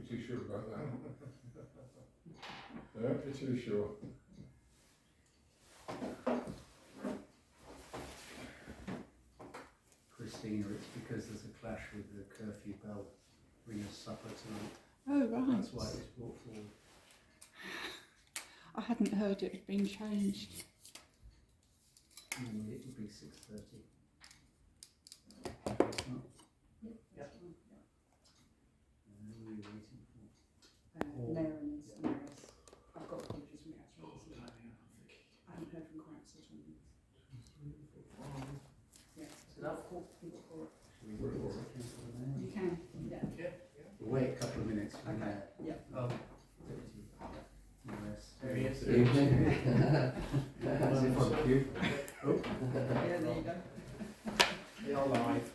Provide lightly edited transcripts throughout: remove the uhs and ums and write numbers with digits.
too sure about that. Don't be too sure. Christina, it's because there's a clash with the curfew bell ringers supper tonight. Oh, right. That's why it's brought forward. I hadn't heard it had been changed. Normally it would be 6:30. Yep. Who are you waiting for? Mayor and Mayoress. I've got apologies from council. I haven't heard from council. Yeah. Is that Cool. You've got call. Should we wait a second for the mayor? You can. Yeah. We'll wait a couple of minutes for the Okay. mayor. Yeah. Deputy mayoress. There he is. Evening. As if on cue. Oh. Yeah, there you go. We are live.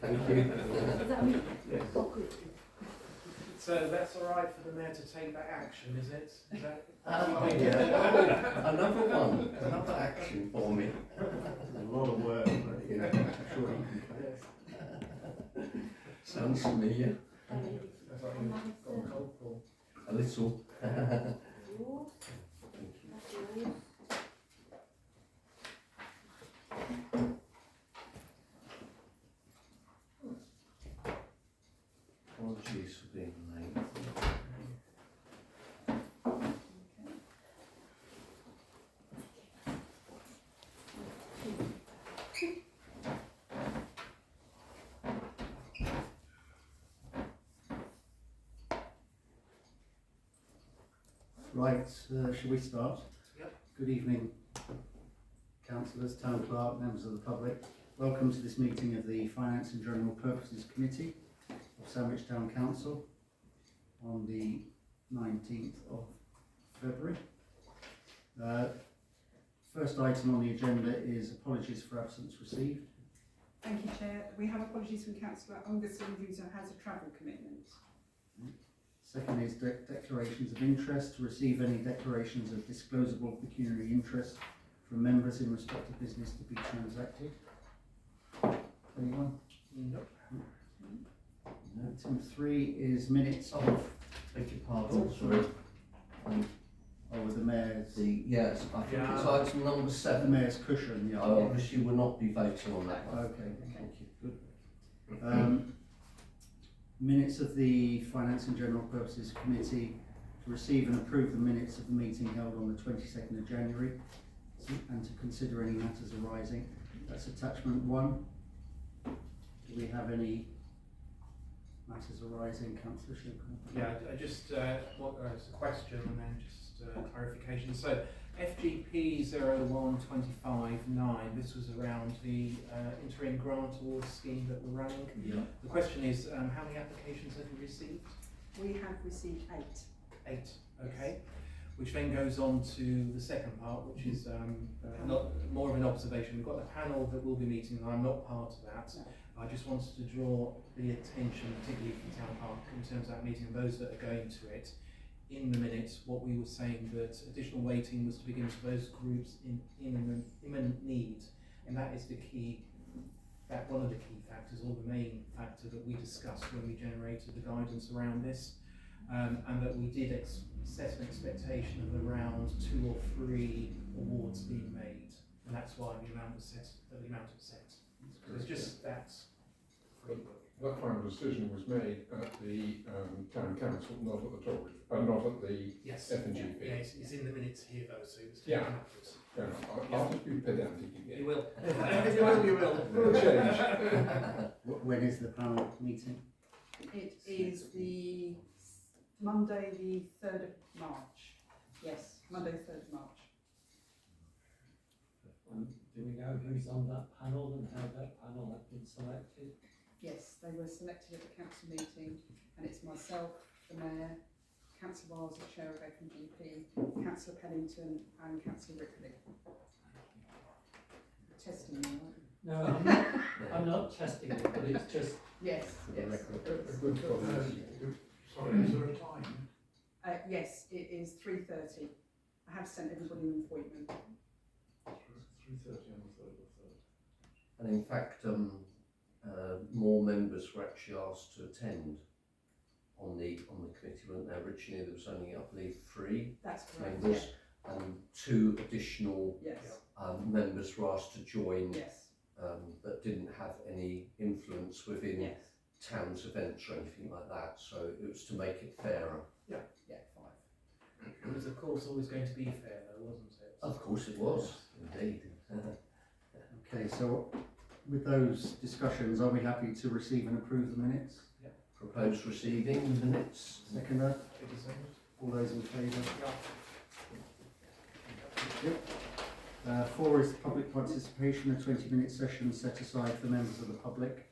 Thank you. Is that me? Yes. Oh, good. So that's all right for the mayor to take that action, is it? Is that? Yeah. Another one, another action for me. A lot of work, but yeah, I'm sure you can cope. Sounds familiar. That's like you've got a cold call. A little. Apologies for being late. Right, shall we start? Yep. Good evening, councillors, town clerk, members of the public. Welcome to this meeting of the Finance and General Purposes Committee of Sandwich Town Council on the 19th of February. First item on the agenda is apologies for absence received. Thank you, Chair. We have apologies from Councillor Ungerson, who has a travel commitment. Second is declarations of interest. To receive any declarations of disclosable pecuniary interest from members in respect of business to be transacted. Anyone? Nope. Item 3 is minutes of, Beg your pardon, sorry. with the mayor's, Yes, I think it's Yeah. item number the 7. mayor's cushion, yeah. I obviously will not be voting on that one. Okay, thank you, good. Minutes of the Finance and General Purposes Committee to receive and approve the minutes of the meeting held on the 22nd of January and to consider any matters arising. That's attachment 1. Do we have any matters arising, Councillor Shinko? Yeah, I just want it's a question and then just clarification. So FGP 01259, this was around the interim grant awards scheme that we're running. Yeah. The question is, how many applications have you received? We have received 8. 8, okay. Which then goes on to the second part, which is not more of an observation. We've got a panel that will be meeting, and I'm not part of that. No. I just wanted to draw the attention, particularly from Town Park, in terms of that meeting and those that are going to it. In the minutes, what we were saying that additional weighting was to be given to those groups in imminent need, and that is the key. That one of the key factors, or the main factor that we discussed when we generated the guidance around this. And that we did set an expectation of around 2 or 3 awards being made, and that's why the amount was set. So it's just that framework. That final decision was made at the town council, not at the talk, not at the Yes. F&GP. Yeah, it's in the minutes here though, so it's Yeah. taken upwards. Fair enough. I'll just be pedantic again. You will. You will. For a change. When is the panel meeting? It is the Monday the 3rd of March. Yes, Monday the 3rd of March. Do we know who's on that panel and how that panel has been selected? Yes, they were selected at the council meeting, and it's myself, the mayor, Councillor Wiles, the chair of FGP, Councillor Pennington, and Councillor Ripley. Testing me, aren't you? No, I'm not testing it, but it's just Yes, For the yes. record. A good comment. Sorry, is there a time? Yes, it is 3:30. I have sent everybody an appointment. 3:30 on the 3rd of the 3rd. And in fact, more members were actually asked to attend on the committee, weren't there? Originally there was only, I believe, 3 That's correct, members, and 2 additional yes, members were asked to join yes, that didn't have any influence within yes, town's events or anything like that. So it was to make it fairer. yeah, 5. It was of course always going to be fair though, wasn't it? Of course it was, indeed. Okay, so with those discussions, are we happy to receive and approve the minutes? Proposed receiving the minutes. Seconder, It is, all those in favour? Yep. 4 is public participation, a 20-minute session set aside for members of the public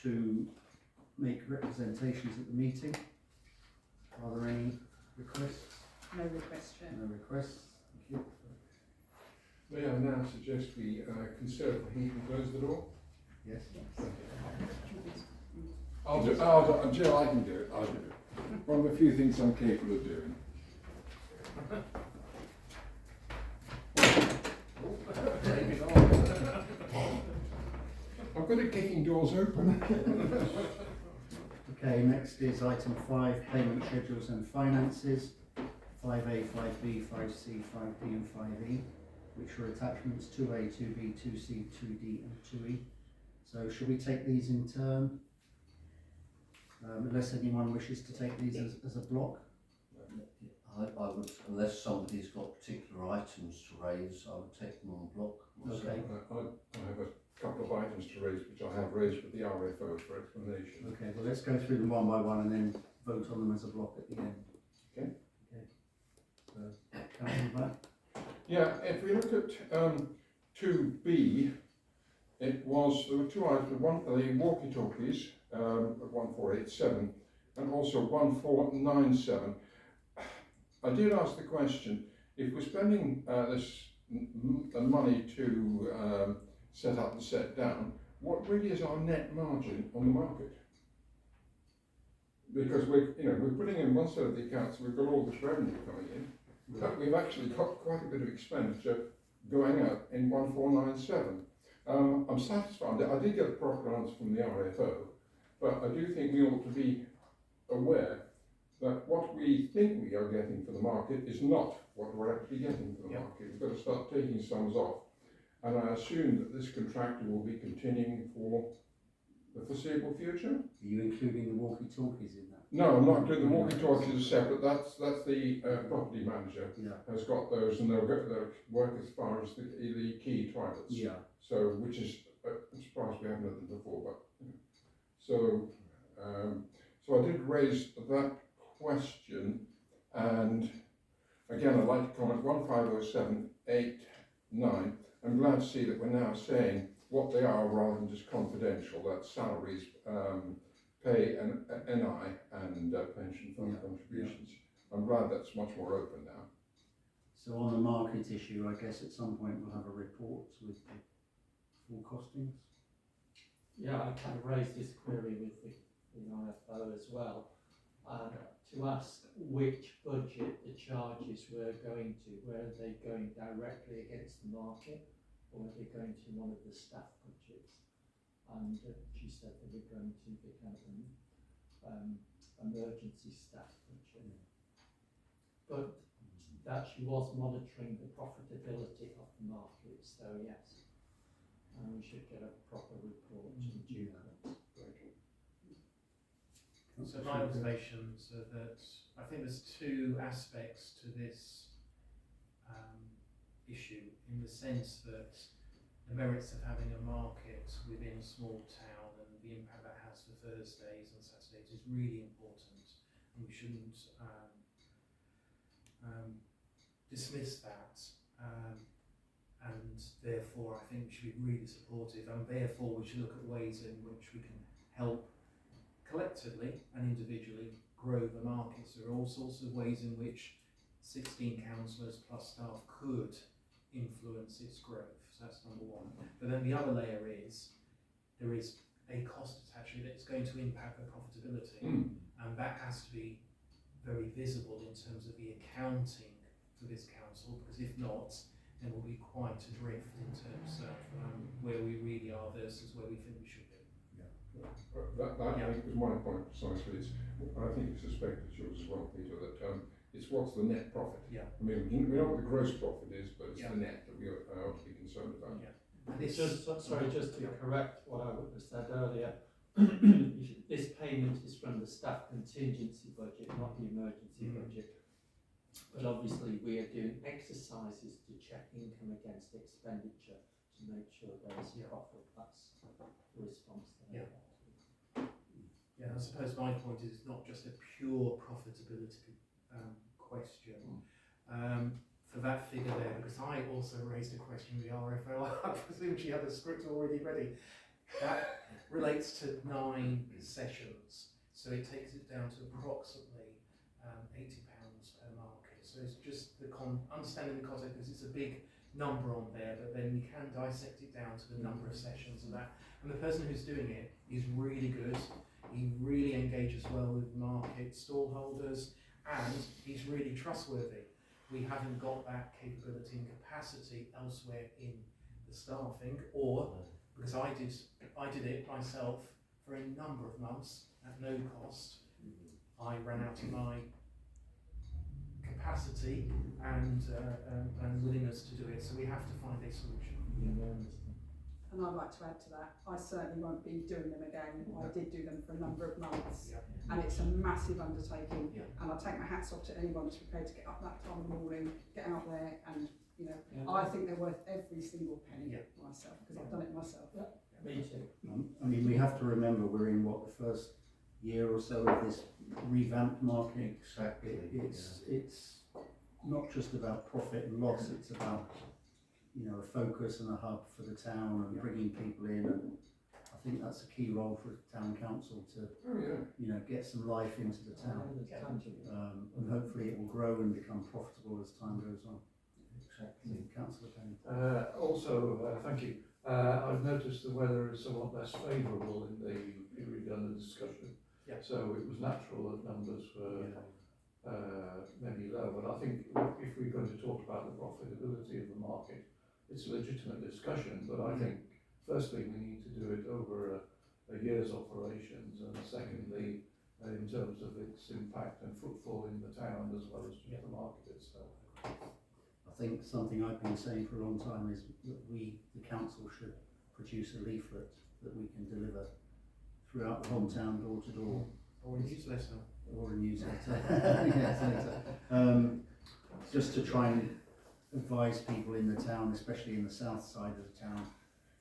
to make representations at the meeting. Are there any requests? No request, Chair. No requests, thank you. May I now suggest we conserve the heat and close the door? Yes. Jill, I can do it, I'll do it. One of the few things I'm capable of doing. I'm good at kicking doors open. Okay, next is item 5, payment schedules and finances, 5A, 5B, 5C, 5D and 5E, which are attachments 2A, 2B, 2C, 2D and 2E. So should we take these in turn? Unless anyone wishes to take these as a block? I would, unless somebody's got particular items to raise, I would take them en bloc myself. Okay. I have a couple of items to raise, which I have raised with the RFO for explanation. Okay, well let's go through them one by one and then vote on them as a block at the end. Okay. Okay. So, Councillor Black? Yeah, if we look at 2B, there were 2 items, one for the walkie-talkies, at 1487, and also 1497. I did ask the question, if we're spending the money to set up and set down, what really is our net margin on the market? Because we're putting in one set of the accounts, we've got all this revenue coming in, but we've actually got quite a bit of expenditure going out in 1497. I'm satisfied. I did get a proper answer from the RFO, but I do think we ought to be aware that what we think we are getting for the market is not what we're actually getting for the market. We've got to start taking sums off. And I assume that this contractor will be continuing for the foreseeable future. Are you including the walkie-talkies in that? No, I'm not doing the walkie-talkies as separate. That's the property manager Yeah. has got those, and they'll work as far as the key toilets. Yeah. So, which is, I'm surprised we haven't had them before, but, so I did raise that question, and again, I'd like to comment 1507, 8, 9. I'm glad to see that we're now saying what they are rather than just confidential, that's salaries, pay and NI and pension fund contributions. I'm glad that's much more open now. So on the market issue, I guess at some point we'll have a report with the full costings. Yeah, I kind of raised this query with the IFO as well, to ask which budget the charges were going to, were they going directly against the market, or were they going to one of the staff budgets? And she said they were going to the kind of emergency staff budget. But that she was monitoring the profitability of the market, so yes, we should get a proper report in due course. So my observations are that I think there's 2 aspects to this issue, in the sense that the merits of having a market within a small town and the impact that has for Thursdays and Saturdays is really important, and we shouldn't dismiss that, and therefore I think we should be really supportive, and therefore we should look at ways in which we can help collectively and individually grow the markets. There are all sorts of ways in which 16 councillors plus staff could influence its growth, so that's number 1. But then the other layer is, there is a cost attached to it that's going to impact the profitability, and that has to be very visible in terms of the accounting for this council, because if not, then we'll be quite adrift in terms of where we really are versus where we think we should be. That I think was my point precisely. I think you suspect it's yours as well, Peter, that it's what's the net profit. Yeah. I mean, we know what the gross profit is, but it's Yeah. the net that we ought to be concerned about. Yeah. It's just to correct what I would have said earlier, this payment is from the staff contingency budget, not the emergency budget. But obviously we are doing exercises to check income against expenditure to make sure there is profit. That's the response to that. Yeah, I suppose my point is it's not just a pure profitability question. For that figure there, because I also raised a question with the RFO, I presume she had the script already ready. That relates to 9 sessions, so it takes it down to approximately £80 per market. So it's just the understanding the context, because it's a big number on there, but then we can dissect it down to the number of sessions of that. And the person who's doing it is really good. He really engages well with market stallholders, and he's really trustworthy. We haven't got that capability and capacity elsewhere in the staffing, or because I did it myself for a number of months at no cost. I ran out of my capacity and willingness to do it, so we have to find a solution. And I'd like to add to that, I certainly won't be doing them again. I did do them for a number of months, and it's a massive undertaking. And I take my hats off to anyone who's prepared to get up that time in the morning, get out there, and I think they're worth every single penny myself, because I've done it myself. Me too. I mean, we have to remember we're in the first year or so of this revamped market. Exactly. It's not just about profit and loss, it's about a focus and a hub for the town and bringing people in, and I think that's a key role for the town council to get some life into the town, and hopefully it will grow and become profitable as time goes on. Exactly. Councillor Penny. Thank you. I've noticed the weather is somewhat less favourable in the period under discussion, so it was natural that numbers were maybe low, but I think if we're going to talk about the profitability of the market, it's a legitimate discussion, but I think firstly we need to do it over a year's operations, and secondly in terms of its impact and footfall in the town as well as just the market itself. I think something I've been saying for a long time is that we, the council, should produce a leaflet that we can deliver throughout the whole town, door to door. Or a newsletter. Or a newsletter. Just to try and advise people in the town, especially in the south side of the town,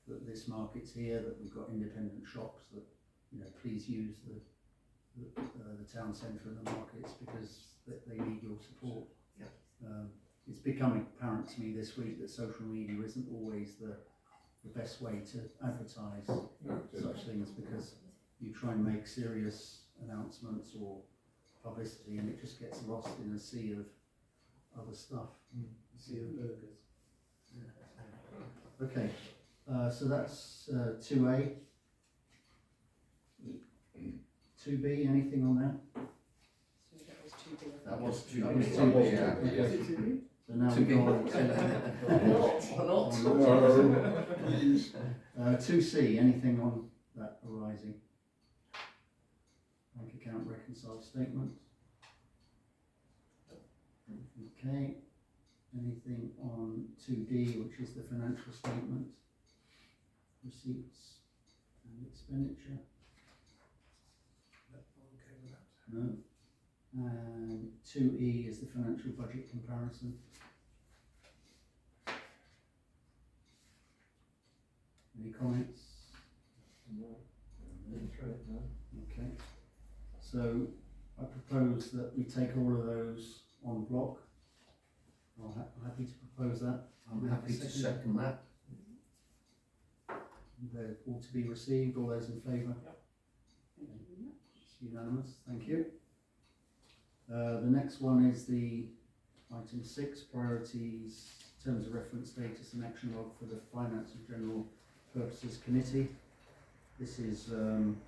that this market's here, that we've got independent shops, that please use the town centre and the markets, because they need your support. It's becoming apparent to me this week that social media isn't always the best way to advertise such things, because you try and make serious announcements or publicity and it just gets lost in a sea of other stuff. Sea of burgers. Okay, so that's 2A. 2B, anything on that? So that was 2B. That was too That was big. 2B, Yeah. okay. So now we go on to 2C, anything on that arising? Bank account reconciled statement. Okay, anything on 2D, which is the financial statement, receipts and expenditure? No. And 2E is the financial budget comparison. Any comments? No. Been through it, no. Okay. So I propose that we take all of those on block. I'm happy to propose that. I'm happy to second that. They're all to be received. All those in favour? It's unanimous. Thank you. The next one is the item 6, priorities, terms of reference, status and action log for the Finance and General Purposes Committee. This is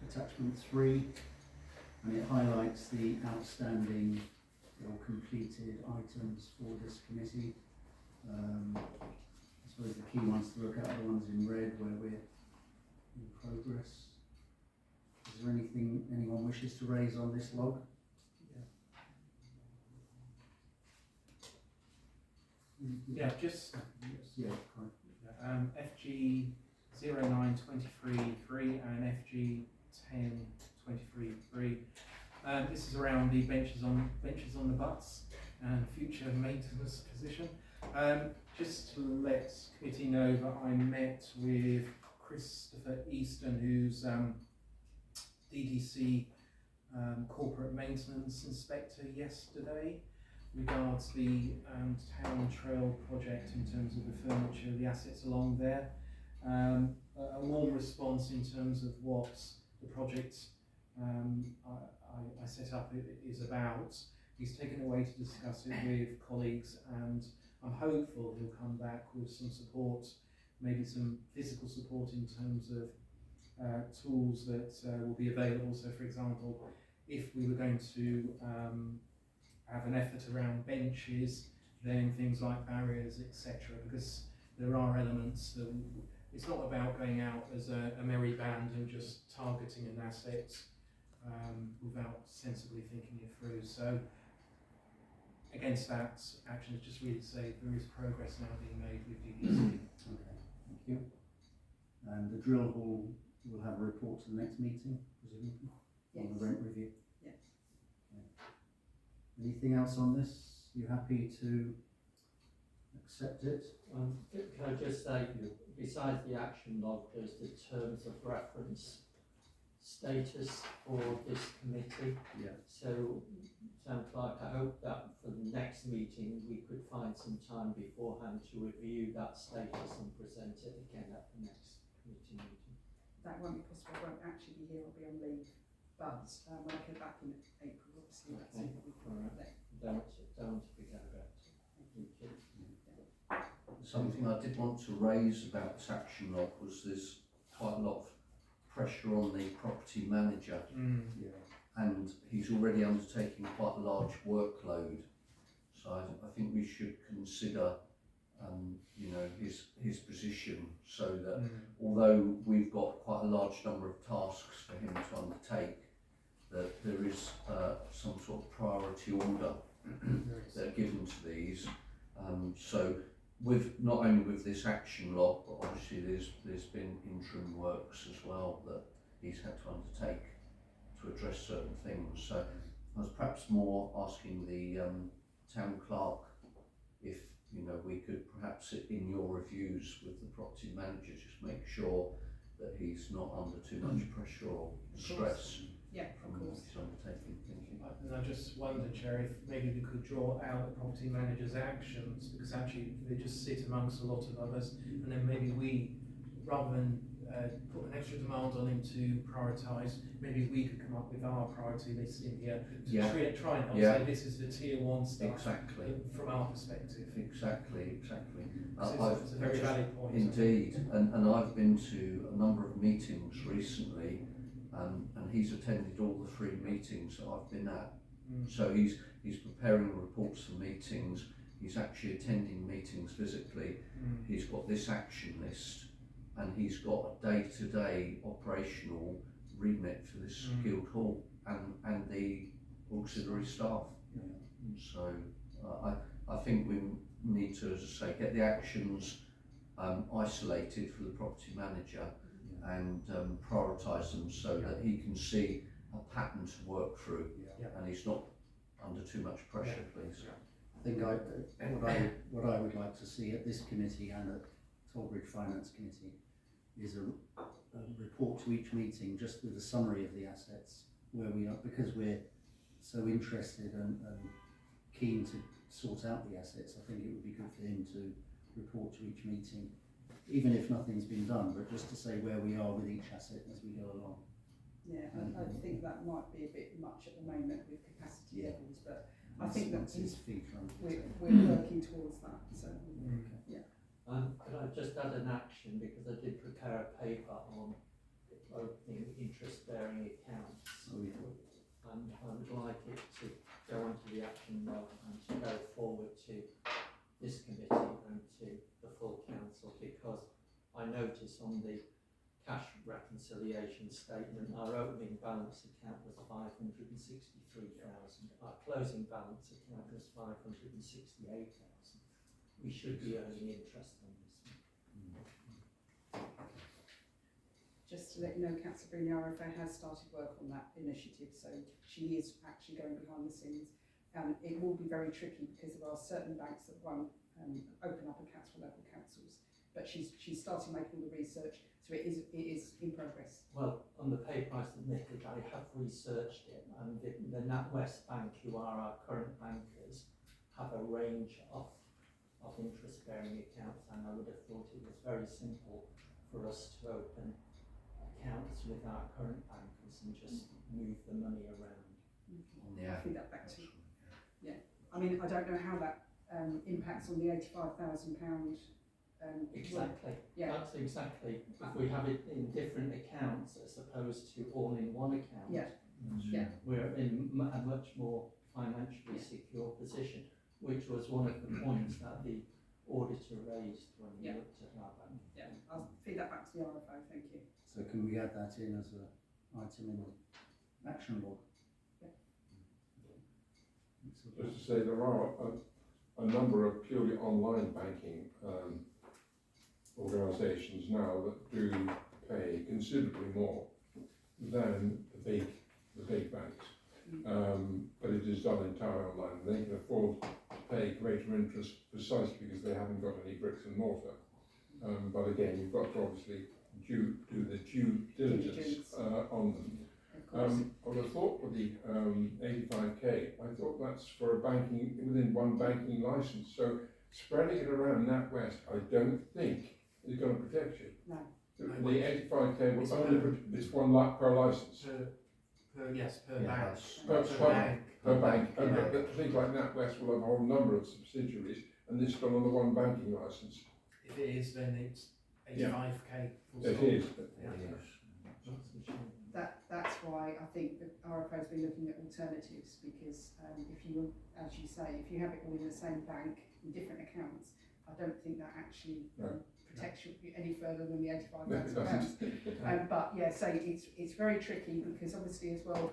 attachment 3, and it highlights the outstanding or completed items for this committee. I suppose the key ones to look at are the ones in red where we're in progress. Is there anything anyone wishes to raise on this log? Yeah, just Yeah, fine. FG 0923-3 and FG 1023-3. This is around the benches on the butts and future maintenance position. Just to let committee know that I met with Christopher Easton, who's DDC corporate maintenance inspector yesterday, regards the town trail project in terms of the furniture, the assets along there. A warm response in terms of what the project I set up is about. He's taken away to discuss it with colleagues, and I'm hopeful he'll come back with some support, maybe some physical support in terms of tools that will be available. So for example, if we were going to have an effort around benches, then things like barriers, etc., because there are elements that it's not about going out as a merry band and just targeting an asset without sensibly thinking it through. So against that action is just really to say there is progress now being made with DDC. Okay, thank you. And the drill hall will have a report to the next meeting, presumably, on the rent review? Yes. Okay. Anything else on this? You happy to accept it? Can I just say, besides the action log, there's the terms of reference status for this committee. Yeah. So, sounds like I hope that for the next meeting we could find some time beforehand to review that status and present it again at the next committee meeting. That won't be possible. I won't actually be here. I'll be on leave. But when I go back in April, obviously, let's see what we can do then. Don't forget about it. Thank you. Something I did want to raise about this action log was there's quite a lot of pressure on the property manager, Yeah. and he's already undertaking quite a large workload. So I think we should consider, you know, his position, so that although we've got quite a large number of tasks for him to undertake, that there is some sort of priority order that are given to these. So with not only with this action log, but obviously there's been interim works as well that he's had to undertake to address certain things. So I was perhaps more asking the town clerk if, you know, we could perhaps in your reviews with the property manager just make sure that he's not under too much pressure or stress Yeah, of from what course. he's undertaking. Thank you. And I just wondered, Chair, if maybe we could draw out the property manager's actions, because actually they just sit amongst a lot of others, and then maybe we, rather than put an extra demand on him to prioritise, maybe we could come up with our priority list in here to try and help say this is the tier one stuff. Exactly. From our perspective. Exactly. It's a very valid point. Indeed, and I've been to a number of meetings recently, and he's attended all the 3 meetings that I've been at. So he's preparing reports for meetings, he's actually attending meetings physically, he's got this action list, and he's got a day-to-day operational remit for this guild hall and the auxiliary staff. So I think we need to, as I say, get the actions isolated for the property manager and prioritise them so that he can see a pattern to work through, and he's not under too much pressure, please. I think what I would like to see at this committee and at Torbridge Finance Committee is a report to each meeting just with a summary of the assets, where we are, because we're so interested and keen to sort out the assets. I think it would be good for him to report to each meeting, even if nothing's been done, but just to say where we are with each asset as we go along. Yeah, I think that might be a bit much at the moment with capacity levels, but I think that we're working towards that. So could I just add an action, because I did prepare a paper on opening interest-bearing accounts. And I would like it to go onto the action log and to go forward to this committee and to the full council, because I notice on the cash reconciliation reconciliation statement, our opening balance account was 563,000. Our closing balance account was 568,000. We should be earning interest on this one. Just to let you know, Councillor Breen, the RFA has started work on that initiative, so she is actually going behind the scenes. It will be very tricky because there are certain banks that won't open up accounts for local councils, but she's started making the research, so it is in progress. Well, on the paper I submitted, I have researched it, and the NatWest Bank, who are our current bankers, have a range of interest-bearing accounts, and I would have thought it was very simple for us to open accounts with our current bankers and just move the money around. I'll feed that back to you. Yeah, I mean, I don't know how that impacts on the £85,000. Exactly. Yeah. That's exactly. If we have it in different accounts as opposed to all in one account, we're in a much more financially secure position, which was one of the points that the auditor raised when he looked at our bank. Yeah, I'll feed that back to the RFO, thank you. So can we add that in as an item in the action log? Just to say, there are a number of purely online banking organisations now that do pay considerably more than the big banks. But it is done entirely online. They can afford to pay greater interest precisely because they haven't got any bricks and mortar. But again, you've got to obviously do the due diligence on them. I would have thought with the 85k, I thought that's for a banking, within one banking licence. So spreading it around NatWest, I don't think is going to protect you. No. The 85k will only, it's one lot per licence. Per bank. Per bank. But things like NatWest will have a whole number of subsidiaries, and this is done on the one banking licence. If it is, then it's 85k. It is. That's why I think the RFO has been looking at alternatives, because if you, as you say, if you have it all in the same bank in different accounts, I don't think that actually protects you any further than the £85,000. But yeah, so it's very tricky because obviously as well,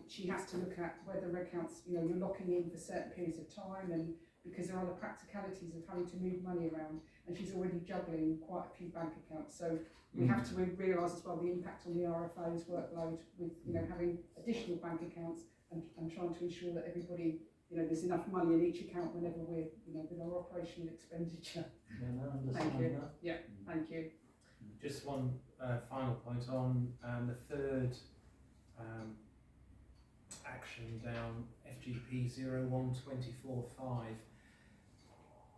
she has to look at whether accounts, you're locking in for certain periods of time, and because there are the practicalities of having to move money around, and she's already juggling quite a few bank accounts. So we have to realise as well the impact on the RFO's workload with having additional bank accounts and trying to ensure that everybody, there's enough money in each account whenever we're with our operational expenditure. Yeah, no, I understand Thank you. that. Yeah, thank you. Just one final point on the third action down, FGP 01245.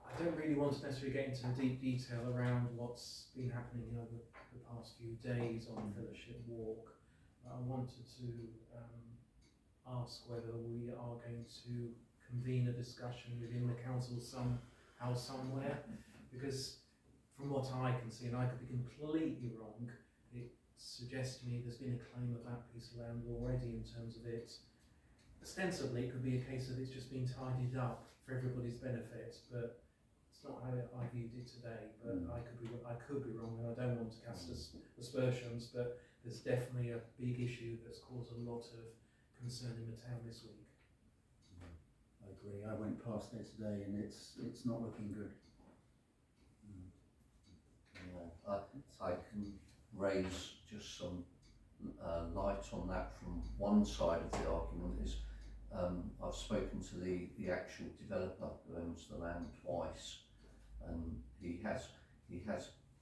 I don't really want to necessarily get into deep detail around what's been happening over the past few days on Fellowship Walk. I wanted to ask whether we are going to convene a discussion within the council somehow, somewhere, because from what I can see, and I could be completely wrong, it suggests to me there's been a claim of that piece of land already in terms of it. Ostensibly, it could be a case of it's just been tidied up for everybody's benefit, but it's not how I viewed it today. But I could be wrong, and I don't want to cast aspersions, but there's definitely a big issue that's caused a lot of concern in the town this week. I agree. I went past there today, and it's not looking good. I can raise just some light on that from one side of the argument. Is I've spoken to the actual developer who owns the land twice, and he has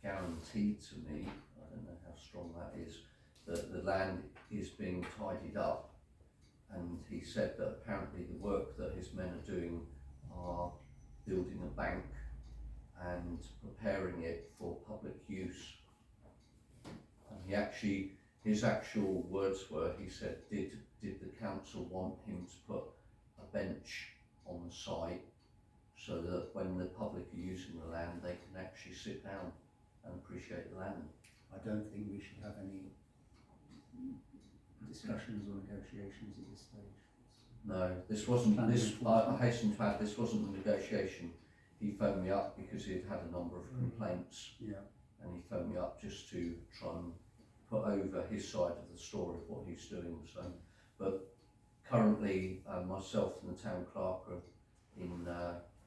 guaranteed to me, I don't know how strong that is, that the land is being tidied up, and he said that apparently the work that his men are doing are building a bank and preparing it for public use. And his actual words were, he said, did the council want him to put a bench on the site so that when the public are using the land, they can actually sit down and appreciate the land? I don't think we should have any discussions or negotiations at this stage. No, this wasn't, I hasten to add, this wasn't a negotiation. He phoned me up because he had had a number of complaints. Yeah. And he phoned me up just to try and put over his side of the story of what he's doing. So, but currently myself and the town clerk are in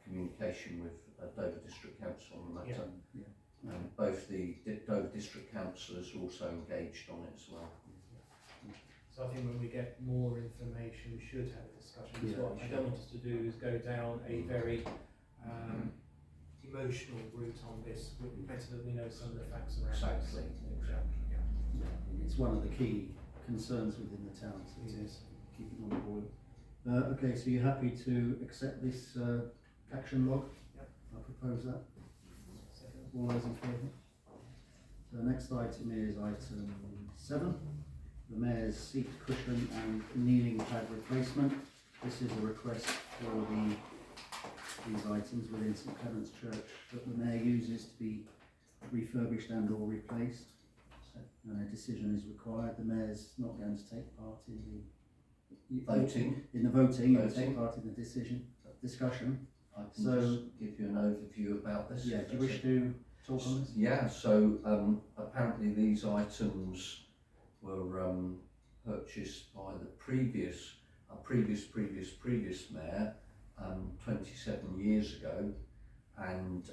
communication with Dover District Council on the matter. And both the Dover District Councillors are also engaged on it as well. So I think when we get more information, we should have a discussion. Yeah, What I don't want us to do is go down a very emotional route on this. We're better that we know some of the facts around Exactly. It's one of the key concerns within the town, so It is. keep it on the board. Okay, so you're happy to accept this action log? Yep. I propose that. All those in favour? So the next item is item 7, the Mayor's seat cushion and kneeling pad replacement. This is a request for these items within St Clement's Church that the Mayor uses to be refurbished and or replaced. So, and a decision is required. The Mayor's not going to take part in the Voting. In the voting, he'll take part in the discussion. I can just give you an overview about this. Yeah, do you wish to talk on this? Yeah, so apparently these items were purchased by the previous mayor 27 years ago, and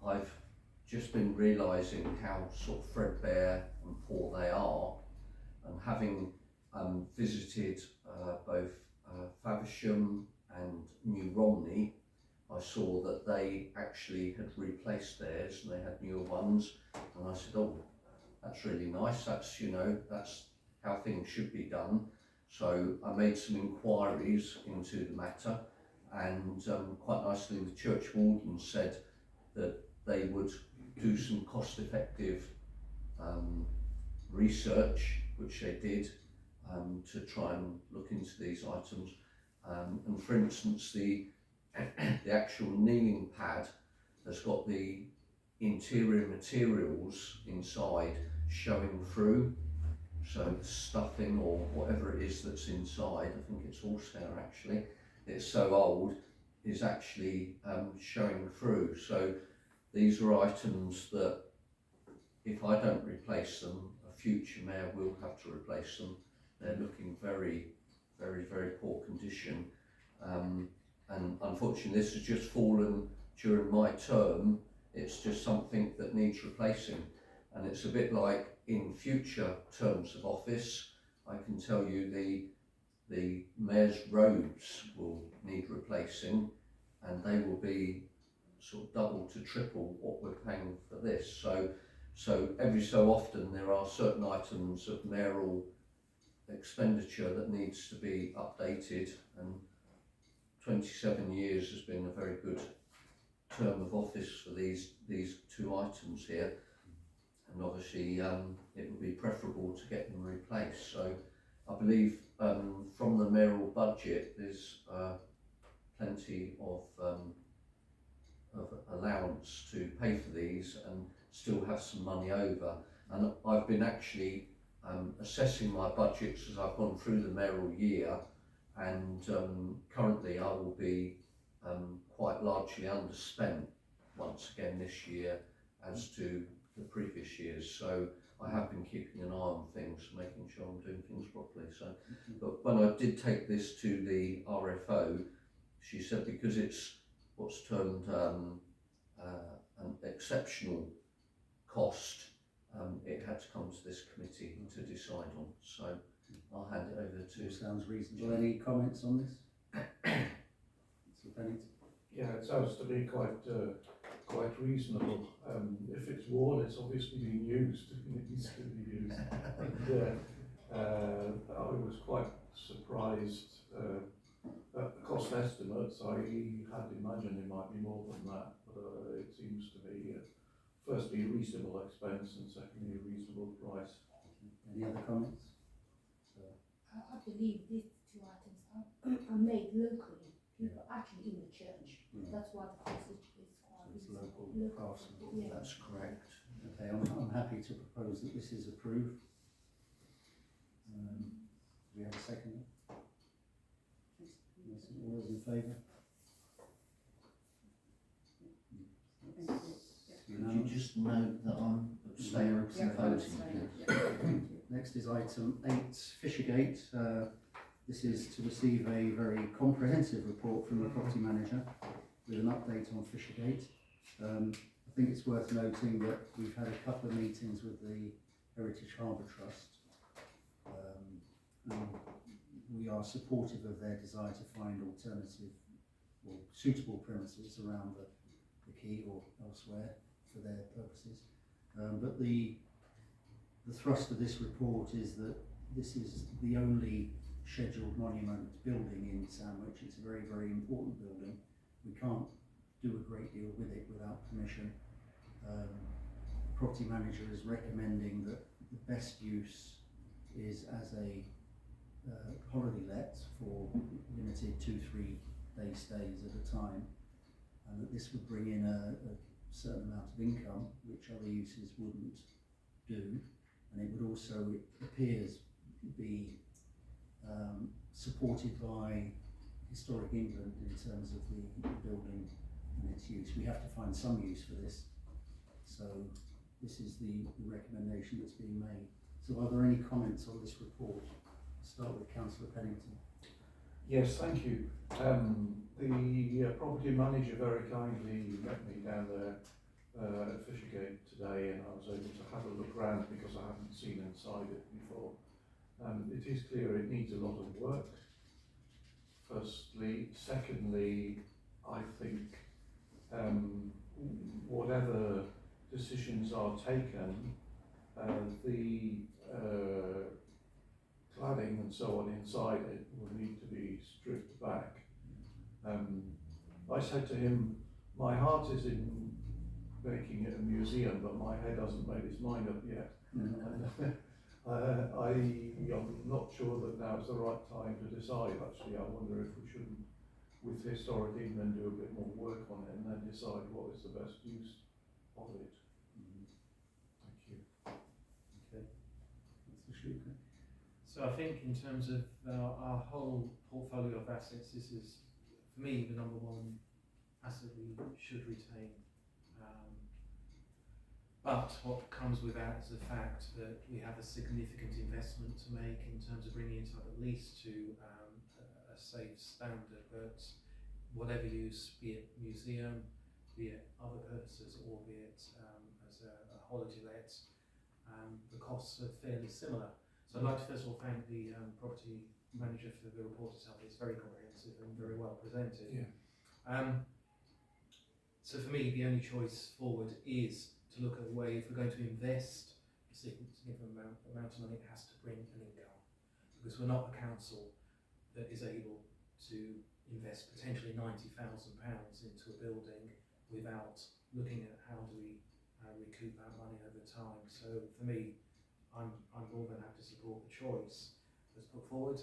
I've just been realising how sort of threadbare and poor they are, and having visited both Faversham and New Romney, I saw that they actually had replaced theirs and they had newer ones, and I said, oh, that's really nice, that's, you know, that's how things should be done. So I made some inquiries into the matter, and quite nicely the church warden said that they would do some cost-effective research, which they did, to try and look into these items. And for instance, the actual kneeling pad has got the interior materials inside showing through, so the stuffing or whatever it is that's inside, I think it's horsehair actually, it's so old, is actually showing through. So these are items that if I don't replace them, a future mayor will have to replace them. They're looking very, very, very poor condition. And unfortunately this has just fallen during my term. It's just something that needs replacing. And it's a bit like in future terms of office, I can tell you the mayor's robes will need replacing, and they will be sort of double to triple what we're paying for this. So every so often there are certain items of mayoral expenditure that needs to be updated, and 27 years has been a very good term of office for these two items here, and obviously it would be preferable to get them replaced. So I believe from the mayoral budget there's plenty of allowance to pay for these and still have some money over. And I've been actually assessing my budgets as I've gone through the mayoral year, and currently I will be quite largely underspent once again this year as to the previous years. So I have been keeping an eye on things, making sure I'm doing things properly. So, but when I did take this to the RFO, she said because it's what's termed an exceptional cost, it had to come to this committee to decide on. So I'll hand it over to. Sounds reasonable. Any comments on this? Mr. Bennett? Yeah, it sounds to me quite reasonable. If it's worn, it's obviously been used. It needs to be used. And, I was quite surprised at the cost estimates. I had imagined it might be more than that, but it seems to be firstly a reasonable expense and secondly a reasonable price. Any other comments? I believe these two items are made locally, people actually in the church. That's why the cost is quite So it's reasonable. local craftsmen. Yeah. That's correct. Okay, I'm happy to propose that this is approved. Do we have a second? Yes, all those in favour? Could you just note that I'm abstaining because I voted voting. Next is item 8, Fishergate. This is to receive a very comprehensive report from the property manager with an update on Fishergate. I think it's worth noting that we've had a couple of meetings with the Heritage Harbour Trust. And we are supportive of their desire to find alternative or suitable premises around the quay or elsewhere for their purposes. But the thrust of this report is that this is the only scheduled monument building in Sandwich. It's a very, very important building. We can't do a great deal with it without permission. The property manager is recommending that the best use is as a holiday let for limited 2-3 day stays at a time, and that this would bring in a certain amount of income which other uses wouldn't do, and it would also, it appears, be supported by Historic England in terms of the building and its use. We have to find some use for this, so this is the recommendation that's being made. So are there any comments on this report? I'll start with Councillor Pennington. Yes, thank you. The property manager very kindly met me down there at Fishergate today, and I was able to have a look around because I haven't seen inside it before. It is clear it needs a lot of work, firstly. Secondly, I think whatever decisions are taken, the cladding and so on inside it will need to be stripped back. I said to him, my heart is in making it a museum, but my head hasn't made its mind up yet. I'm not sure that now is the right time to decide. Actually, I wonder if we shouldn't, with Historic England, do a bit more work on it and then decide what is the best use of it. Thank you. Okay. Mr. Schuker. So I think in terms of our whole portfolio of assets, this is, for me, the number one asset we should retain. But what comes with that is the fact that we have a significant investment to make in terms of bringing it up at least to a safe standard. But whatever use, be it museum, be it other purposes, or be it as a holiday let, the costs are fairly similar. So I'd like to first of all thank the property manager for the report itself. It's very comprehensive and very well presented. Yeah. So for me, the only choice forward is to look at a way, if we're going to invest a significant amount of money, it has to bring an income. Because we're not a council that is able to invest potentially £90,000 into a building without looking at how do we recoup that money over time. So for me, I'm more than happy to support the choice that's put forward.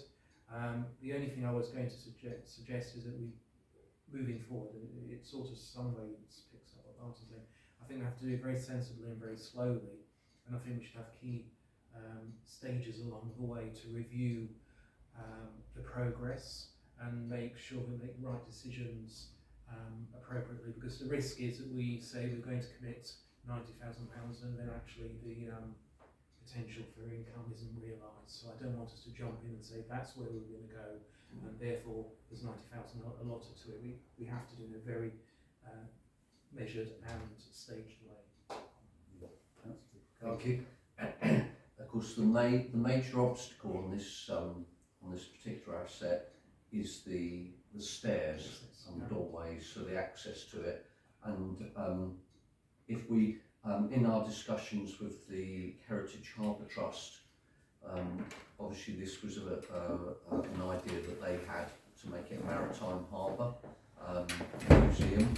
The only thing I was going to suggest is that we, moving forward, it sort of some ways picks up what Martin's saying. I think we have to do it very sensibly and very slowly, and I think we should have key stages along the way to review the progress and make sure we make right decisions appropriately, because the risk is that we say we're going to commit £90,000 and then actually the potential for income isn't realised. So I don't want us to jump in and say that's where we're going to go, and therefore there's 90,000 allotted to it. We have to do it in a very measured and staged way. Thank you. Of course, the major obstacle on this particular asset is the stairs and the doorways, so the access to it. And if we, in our discussions with the Heritage Harbour Trust, obviously this was an idea that they had to make it a maritime harbour museum.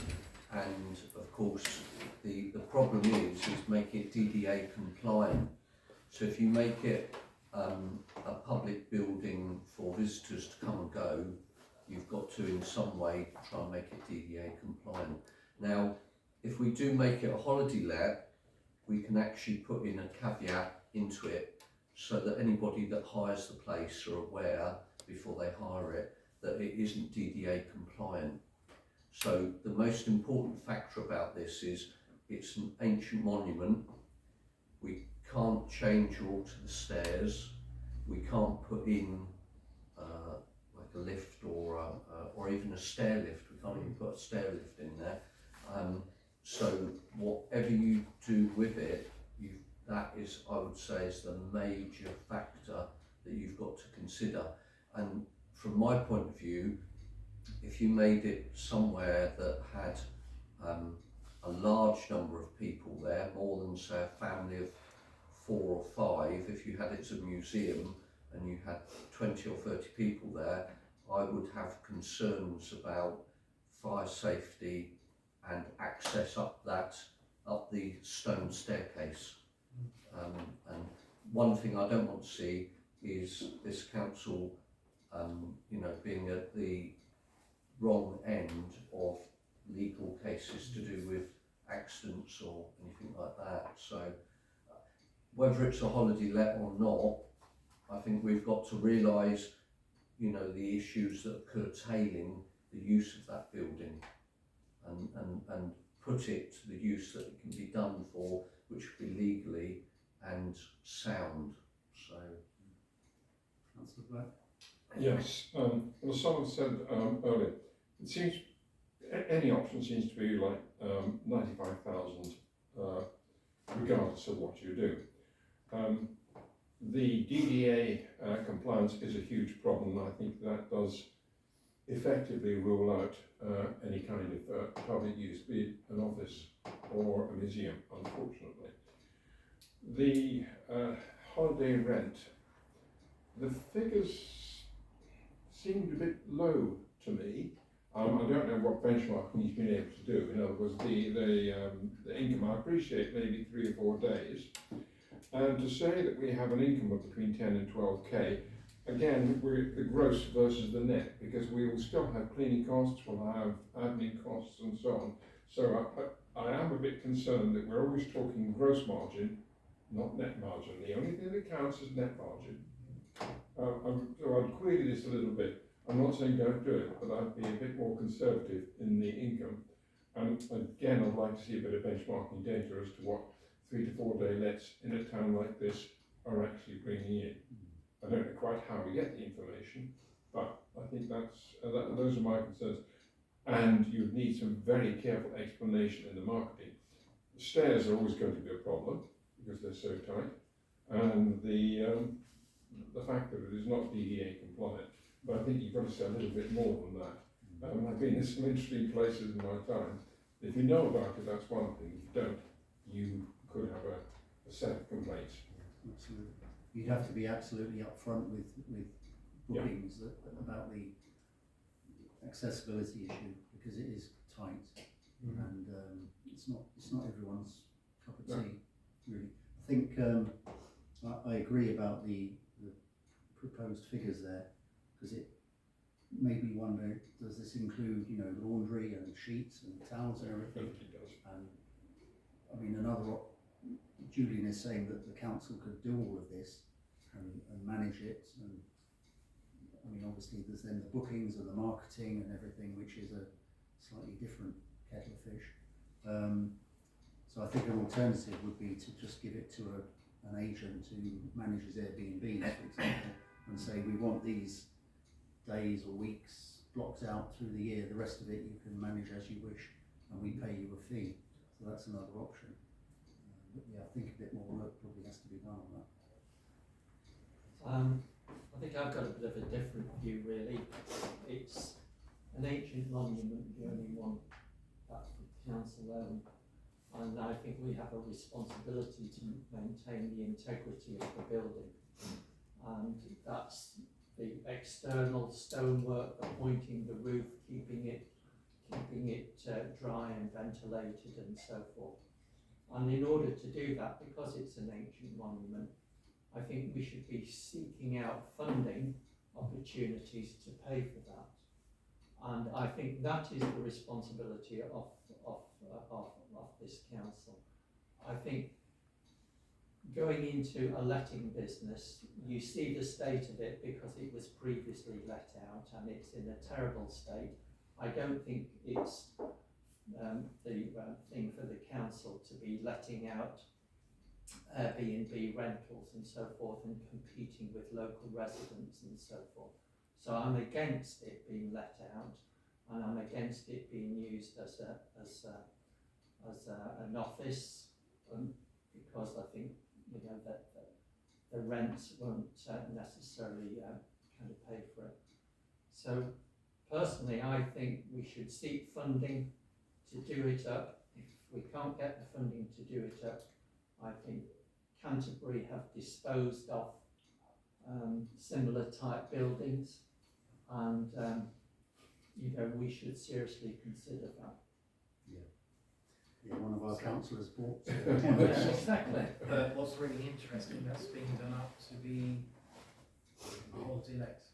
And of course, the problem is make it DDA compliant. So if you make it a public building for visitors to come and go, you've got to in some way try and make it DDA compliant. Now, if we do make it a holiday let, we can actually put in a caveat into it so that anybody that hires the place are aware before they hire it that it isn't DDA compliant. So the most important factor about this is it's an ancient monument. We can't change all to the stairs. We can't put in like a lift or even a stair lift. We can't even put a stair lift in there. So whatever you do with it, that is, I would say, is the major factor that you've got to consider. And from my point of view, if you made it somewhere that had a large number of people there, more than say a family of 4 or 5, if you had it as a museum and you had 20 or 30 people there, I would have concerns about fire safety and access up the stone staircase. And one thing I don't want to see is this council, being at the wrong end of legal cases to do with accidents or anything like that. So whether it's a holiday let or not, I think we've got to realise, the issues that are curtailing the use of that building and put it to the use that it can be done for, which would be legally and sound. So, Councillor Black? Yes, well, someone said earlier, it seems any option seems to be like 95,000, regardless of what you do. The DDA compliance is a huge problem, and I think that does effectively rule out any kind of public use, be it an office or a museum, unfortunately. The holiday rent, the figures seemed a bit low to me. I don't know what benchmarking he's been able to do. In other words, the income, I appreciate maybe 3 or 4 days. And to say that we have an income of between 10 and 12k, again, we're the gross versus the net, because we will still have cleaning costs, we'll have admin costs and so on. So I am a bit concerned that we're always talking gross margin, not net margin. The only thing that counts is net margin. So I'd query this a little bit. I'm not saying don't do it, but I'd be a bit more conservative in the income. And again, I'd like to see a bit of benchmarking data as to what 3 to 4 day lets in a town like this are actually bringing in. I don't know quite how we get the information, but I think those are my concerns. And you need some very careful explanation in the marketing. The stairs are always going to be a problem because they're so tight, and the fact that it is not DDA compliant. But I think you've got to say a little bit more than that. I've been in some interesting places in my time. If you know about it, that's one thing. If you don't, you could have a set of complaints. Absolutely. You'd have to be absolutely upfront with bookings about the accessibility issue, because it is tight, and it's not everyone's cup of tea, really. I think I agree about the proposed figures there, because it made me wonder, does this include laundry and sheets and towels and everything? It does. And I mean, Julian is saying that the council could do all of this and manage it, and I mean, obviously there's then the bookings and the marketing and everything, which is a slightly different kettle of fish. So I think an alternative would be to just give it to an agent who manages Airbnbs, for example, and say, we want these days or weeks blocked out through the year, the rest of it you can manage as you wish, and we pay you a fee. So that's another option. But yeah, I think a bit more work probably has to be done on that. I think I've got a bit of a different view, really. It's an ancient monument, the only one that the council own, and I think we have a responsibility to maintain the integrity of the building, and that's the external stonework, the pointing, the roof, keeping it dry and ventilated and so forth. And in order to do that, because it's an ancient monument, I think we should be seeking out funding opportunities to pay for that. And I think that is the responsibility of this council. I think going into a letting business, you see the state of it because it was previously let out and it's in a terrible state. I don't think it's the thing for the council to be letting out Airbnb rentals and so forth, and competing with local residents and so forth. So I'm against it being let out, and I'm against it being used as an office, because I think that the rents won't necessarily kind of pay for it. So personally, I think we should seek funding to do it up. If we can't get the funding to do it up, I think Canterbury have disposed of similar type buildings, and we should seriously consider that. Yeah, one of our councillors bought. Yeah, exactly. But what's really interesting, that's being done up to be a holiday let.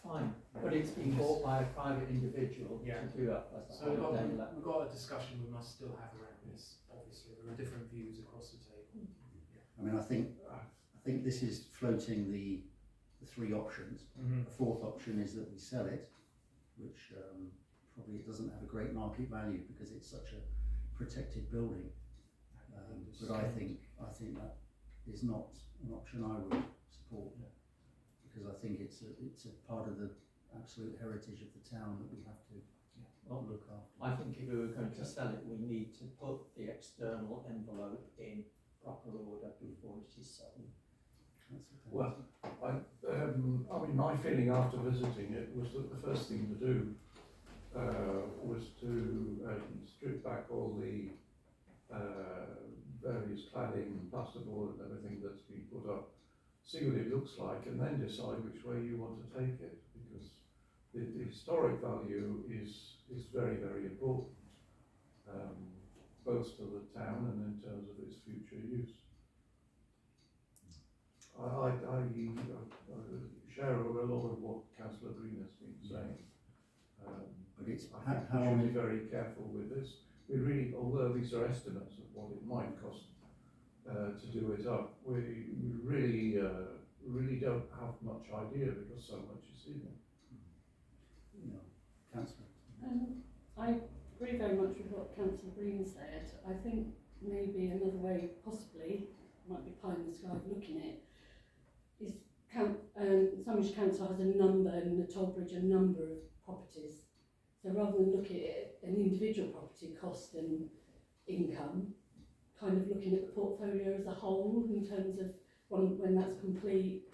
Fine, but it's been bought by a private individual Yeah. to do up as a So holiday let. we've got a discussion we must still have around this. Obviously, there are different views across the table. I mean, I think this is floating the three options. Mm-hmm. The fourth option is that we sell it, which probably it doesn't have a great market value because it's such a protected building. But I think that is not an option I would support, because I think it's a part of the absolute heritage of the town that we have to look after. I think if we were going to sell it, we need to put the external envelope in proper order before it is sold. Well, I mean, my feeling after visiting it was that the first thing to do was to strip back all the various cladding, plasterboard and everything that's been put up, see what it looks like, and then decide which way you want to take it, because the historic value is very, very important, both to the town and in terms of its future use. I share a lot of what Councillor Green has been saying. But it's I think we should be very careful with this. We really, although these are estimates of what it might cost to do it up, we really don't have much idea because so much is hidden. No, Councillor. I agree very much with what Councillor Green said. I think maybe another way, possibly, might be pie in the sky of looking at it, is Sandwich Council has a number, and the Tollbridge a number of properties. So rather than looking at an individual property cost and income, kind of looking at the portfolio as a whole in terms of when that's complete,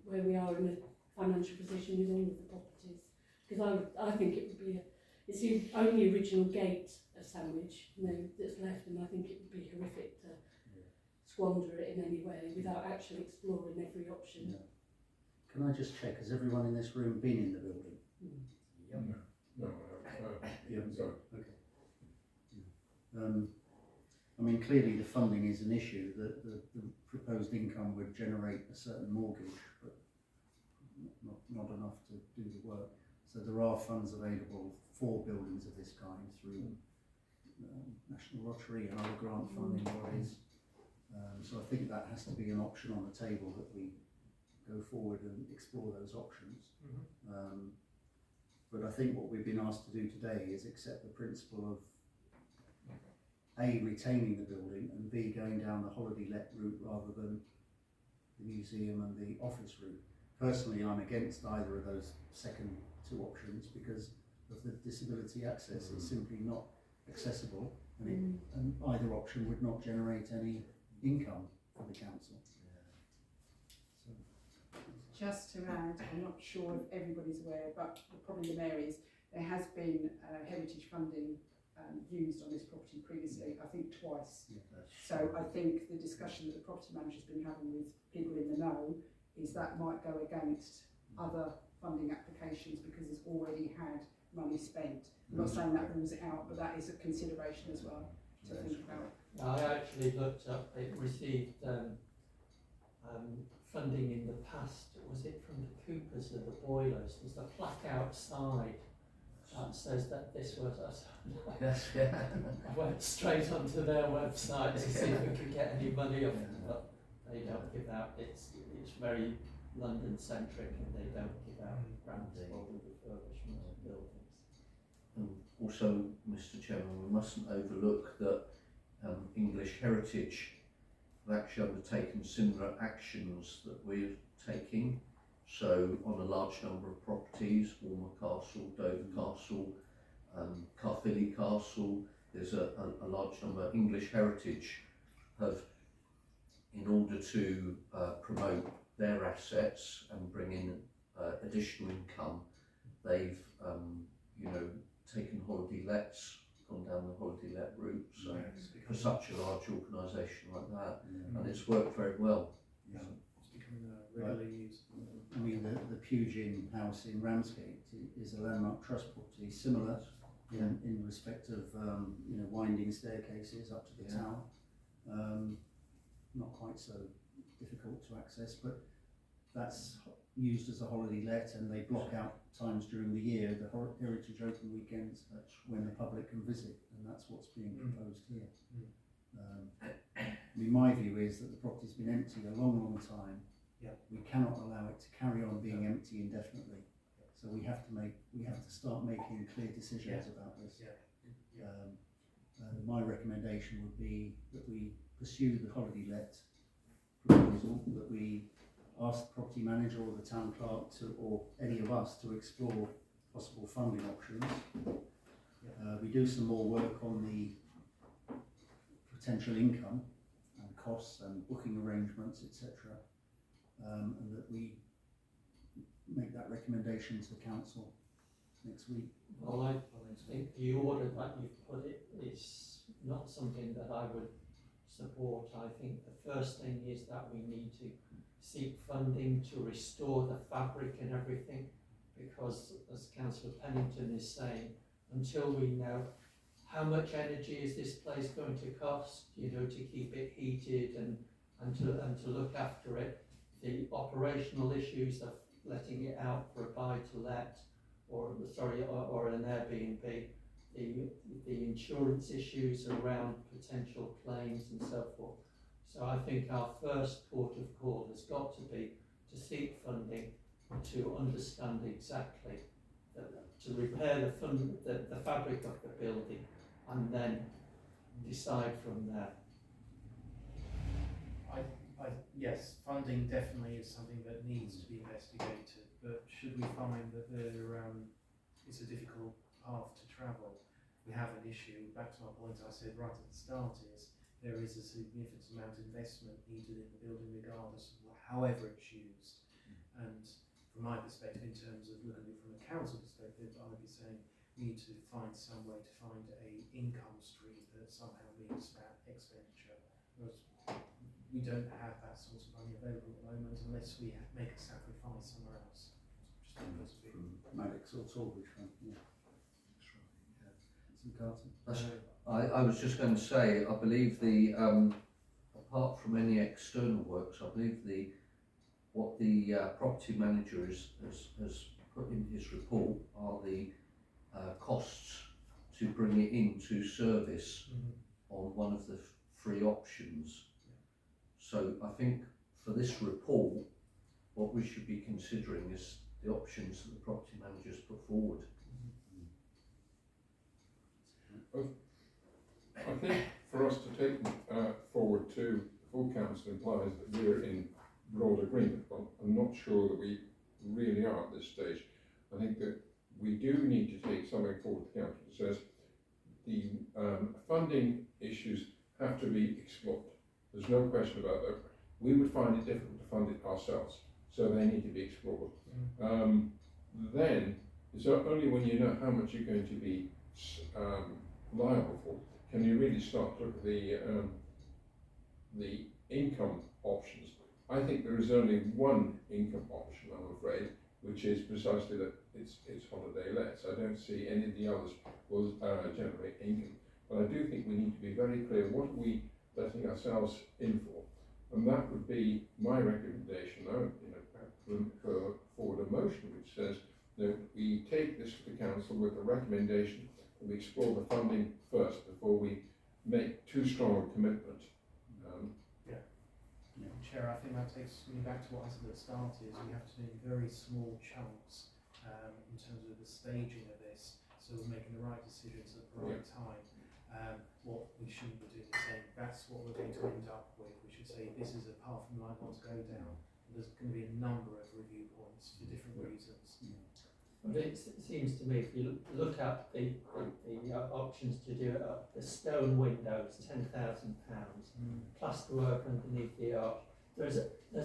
where we are in a financial position with all of the properties. Because I think it would be it's the only original gate of Sandwich, that's left, and I think it would be horrific to squander it in any way without actually exploring every option. Yeah. Can I just check, has everyone in this room been in the building? No, You haven't? Okay. I mean, clearly the funding is an issue. The proposed income would generate a certain mortgage, but not enough to do the work. So there are funds available for buildings of this kind through National Lottery and other grant funding bodies. So I think that has to be an option on the table, that we go forward and explore those options. But I think what we've been asked to do today is accept the principle of A, retaining the building, and B, going down the holiday let route rather than the museum and the office route. Personally, I'm against either of those second two options because of the disability access. It's simply not accessible, and either option would not generate any income for the council. Just to add, I'm not sure if everybody's aware, but probably the mayor is, there has been heritage funding used on this property previously, I think twice. So I think the discussion that the property manager's been having with people in the know is that might go against other funding applications because it's already had money spent. I'm not saying that rules it out, but that is a consideration as well to think about. I actually looked up, it received funding in the past. Was it from the Coopers of the boilers? There's a plaque outside that says that this was us. Yes, yeah. I went straight onto their website to see if we could get any money off it, but they don't give out. It's very London centric, and they don't give out grants for the refurbishment of buildings. And also, Mr. Chairman, we mustn't overlook that English heritage have actually undertaken similar actions that we're taking. So on a large number of properties, Walmer Castle, Dover Castle, Caerphilly Castle, there's a large number. English Heritage have, in order to promote their assets and bring in additional income, they've taken holiday lets, gone down the holiday let route. So for such a large organisation like that, and it's worked very well. Yeah, it's becoming regularly used. I mean, the Pugin house in Ramsgate is a landmark trust property, similar in respect of winding staircases up to the tower. Not quite so difficult to access, but that's used as a holiday let, and they block out times during the year, the Heritage Open weekends, when the public can visit, and that's what's being proposed here. I mean, my view is that the property's been empty a long time. We cannot allow it to carry on being empty indefinitely. So we have to start making clear decisions about this. My recommendation would be that we pursue the holiday let proposal, that we ask the property manager or the town clerk or any of us to explore possible funding options. We do some more work on the potential income and costs and booking arrangements, etc. And that we make that recommendation to the council next week. Well, I think the order that you've put it is not something that I would support. I think the first thing is that we need to seek funding to restore the fabric and everything, because as Councillor Pennington is saying, until we know how much energy is this place going to cost, to keep it heated and to look after it, the operational issues of letting it out for a buy-to-let or an Airbnb, the insurance issues around potential claims and so forth. So I think our first port of call has got to be to seek funding to understand exactly, to repair the fabric of the building, and then decide from there. Yes, funding definitely is something that needs to be investigated, but should we find that it's a difficult path to travel, we have an issue. Back to my point I said right at the start is, there is a significant amount of investment needed in the building regardless of however it's used. And from my perspective, in terms of looking at it from a council perspective, I would be saying we need to find some way to find a income stream that somehow meets that expenditure. Whereas we don't have that sort of money available at the moment unless we make a sacrifice somewhere else. Maddox or Torbridge Front, I was just going to say, I believe apart from any external works, I believe what the property manager has put in his report are the costs to bring it into service on one of the free options. So I think for this report, what we should be considering is the options that the property managers put forward. I think for us to take forward to full council implies that we're in broad agreement, but I'm not sure that we really are at this stage. I think that we do need to take something forward to council that says the funding issues have to be explored. There's no question about that. We would find it difficult to fund it ourselves, so they need to be explored. Then it's only when you know how much you're going to be liable for can you really start to look at the income options. I think there is only one income option, I'm afraid, which is precisely that it's holiday lets. I don't see any of the others will generate income. But I do think we need to be very clear, what are we letting ourselves in for? And that would be my recommendation. I would put forward a motion which says that we take this to the council with a recommendation that we explore the funding first before we make too strong a commitment. Chair, I think that takes me back to what I said at the start, is we have to do very small chunks in terms of the staging of this, so we're making the right decisions at the right time. what we shouldn't be doing, saying that's what we're going to end up with. We should say this is a path we might want to go down. There's going to be a number of review points for different reasons. But it seems to me, if you look at the options to do it up, the stone windows, £10,000, plus the work underneath the arch. There's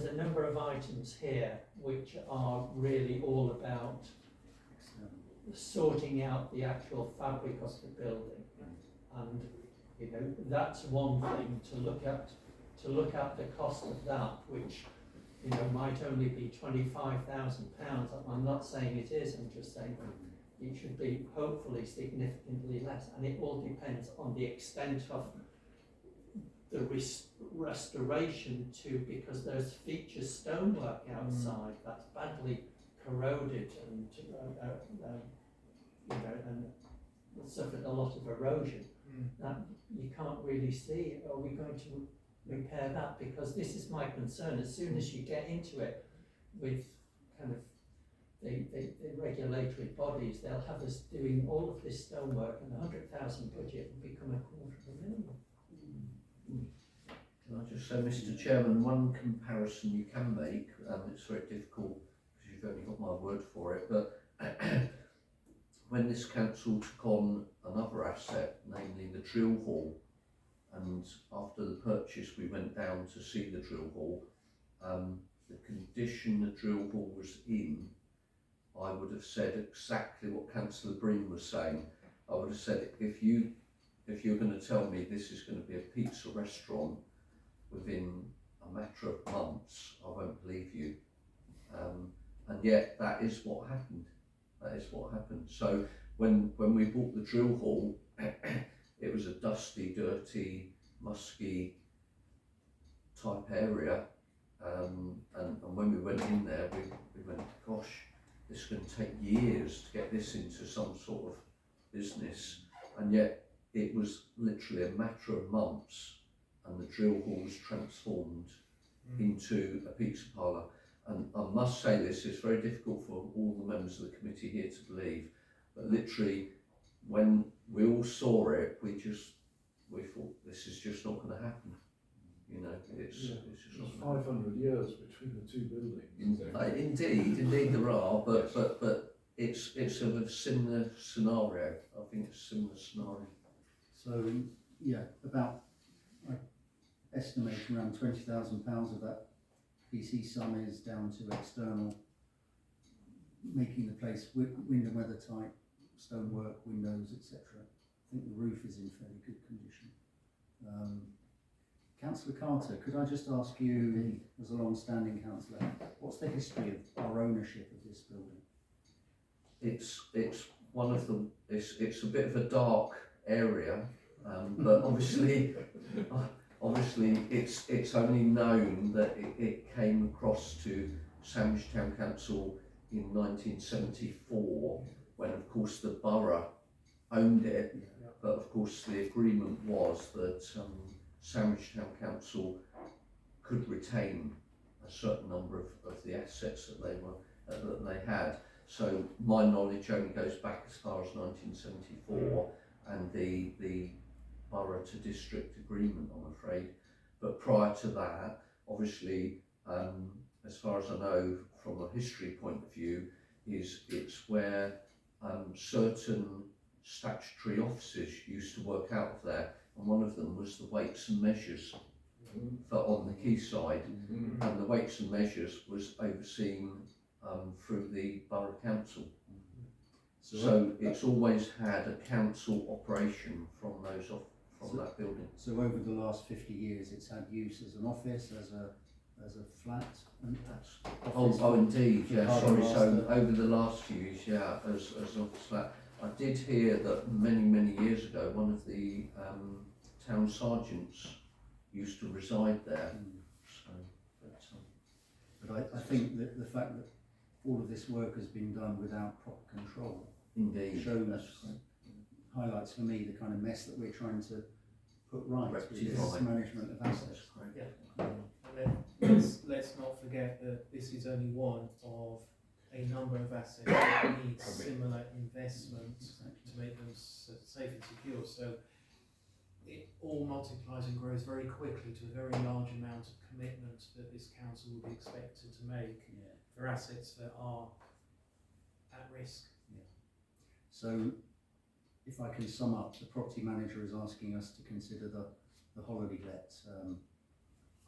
a number of items here which are really all about sorting out the actual fabric of the building, and you know that's one thing to look at. To look at the cost of that, which you know might only be £25,000. I'm not saying it is. I'm just saying it should be hopefully significantly less, and it all depends on the extent of the restoration too, because there's feature stonework outside that's badly corroded and you know and suffered a lot of erosion. That you can't really see. Are we going to repair that? Because this is my concern. As soon as you get into it with kind of the regulatory bodies, they'll have us doing all of this stonework, and the 100,000 budget will become £250,000. Can I just say, Mr. Chairman, one comparison you can make, it's very difficult because you've only got my word for it, but when this council took on another asset, namely the drill hall, and after the purchase we went down to see the drill hall, the condition the drill hall was in, I would have said exactly what Councillor Breen was saying. I would have said, if you're going to tell me this is going to be a pizza restaurant within a matter of months, I won't believe you. And yet that is what happened. That is what happened. So when we bought the drill hall, it was a dusty, dirty, musky type area. And when we went in there, we went, gosh, this is going to take years to get this into some sort of business. And yet it was literally a matter of months, and the drill hall was transformed into a pizza parlour. And I must say this, it's very difficult for all the members of the committee here to believe, but literally when we all saw it, we thought this is just not going to happen. You know, it's just not 500 years between the two buildings. Indeed there are, but it's of a similar scenario. I think it's a similar scenario. So yeah, about I estimate around £20,000 of that PC sum is down to external, making the place wind and weather tight, stonework, windows, etc. I think the roof is in fairly good condition. Councillor Carter, could I just ask you, as a long-standing councillor, what's the history of our ownership of this building? It's one of the it's a bit of a dark area, but obviously it's only known that it came across to Sandwich Town Council in 1974, when of course the borough owned it, but of course the agreement was that Sandwich Town Council could retain a certain number of the assets that they had. So my knowledge only goes back as far as 1974 and the borough to district agreement, I'm afraid. But prior to that, obviously, as far as I know from a history point of view, it's where certain statutory offices used to work out of there, and one of them was the weights and measures for on the quayside, and the weights and measures was overseen through the borough council. So it's always had a council operation from that building. So over the last 50 years, it's had use as an office, as a flat, and Oh, indeed, yeah. Sorry. So over the last few years, yeah, as an office flat. I did hear that many years ago, one of the town sergeants used to reside there. But I think that the fact that all of this work has been done without proper control shows, highlights for me the kind of mess that we're trying to put right with this management of assets. And let's not forget that this is only one of a number of assets that need similar investment to make them safe and secure. So it all multiplies and grows very quickly to a very large amount of commitment that this council will be expected to make for assets that are at risk. So, if I can sum up, the property manager is asking us to consider the holiday let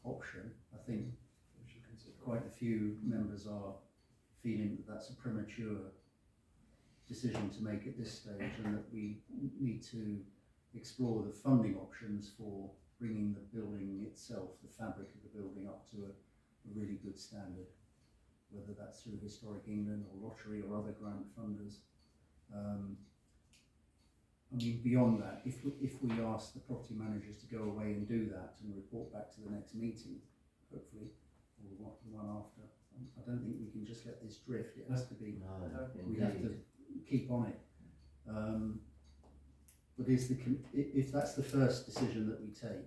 option. I think We should consider. quite a few members are feeling that that's a premature decision to make at this stage, and that we need to explore the funding options for bringing the building itself, the fabric of the building, up to a really good standard, whether that's through Historic England or Lottery or other grant funders. I mean, beyond that, if we ask the property managers to go away and do that and report back to the next meeting, hopefully, or the one after, I don't think we can just let this drift. It has to be, we have to keep on it. But if that's the first decision that we take,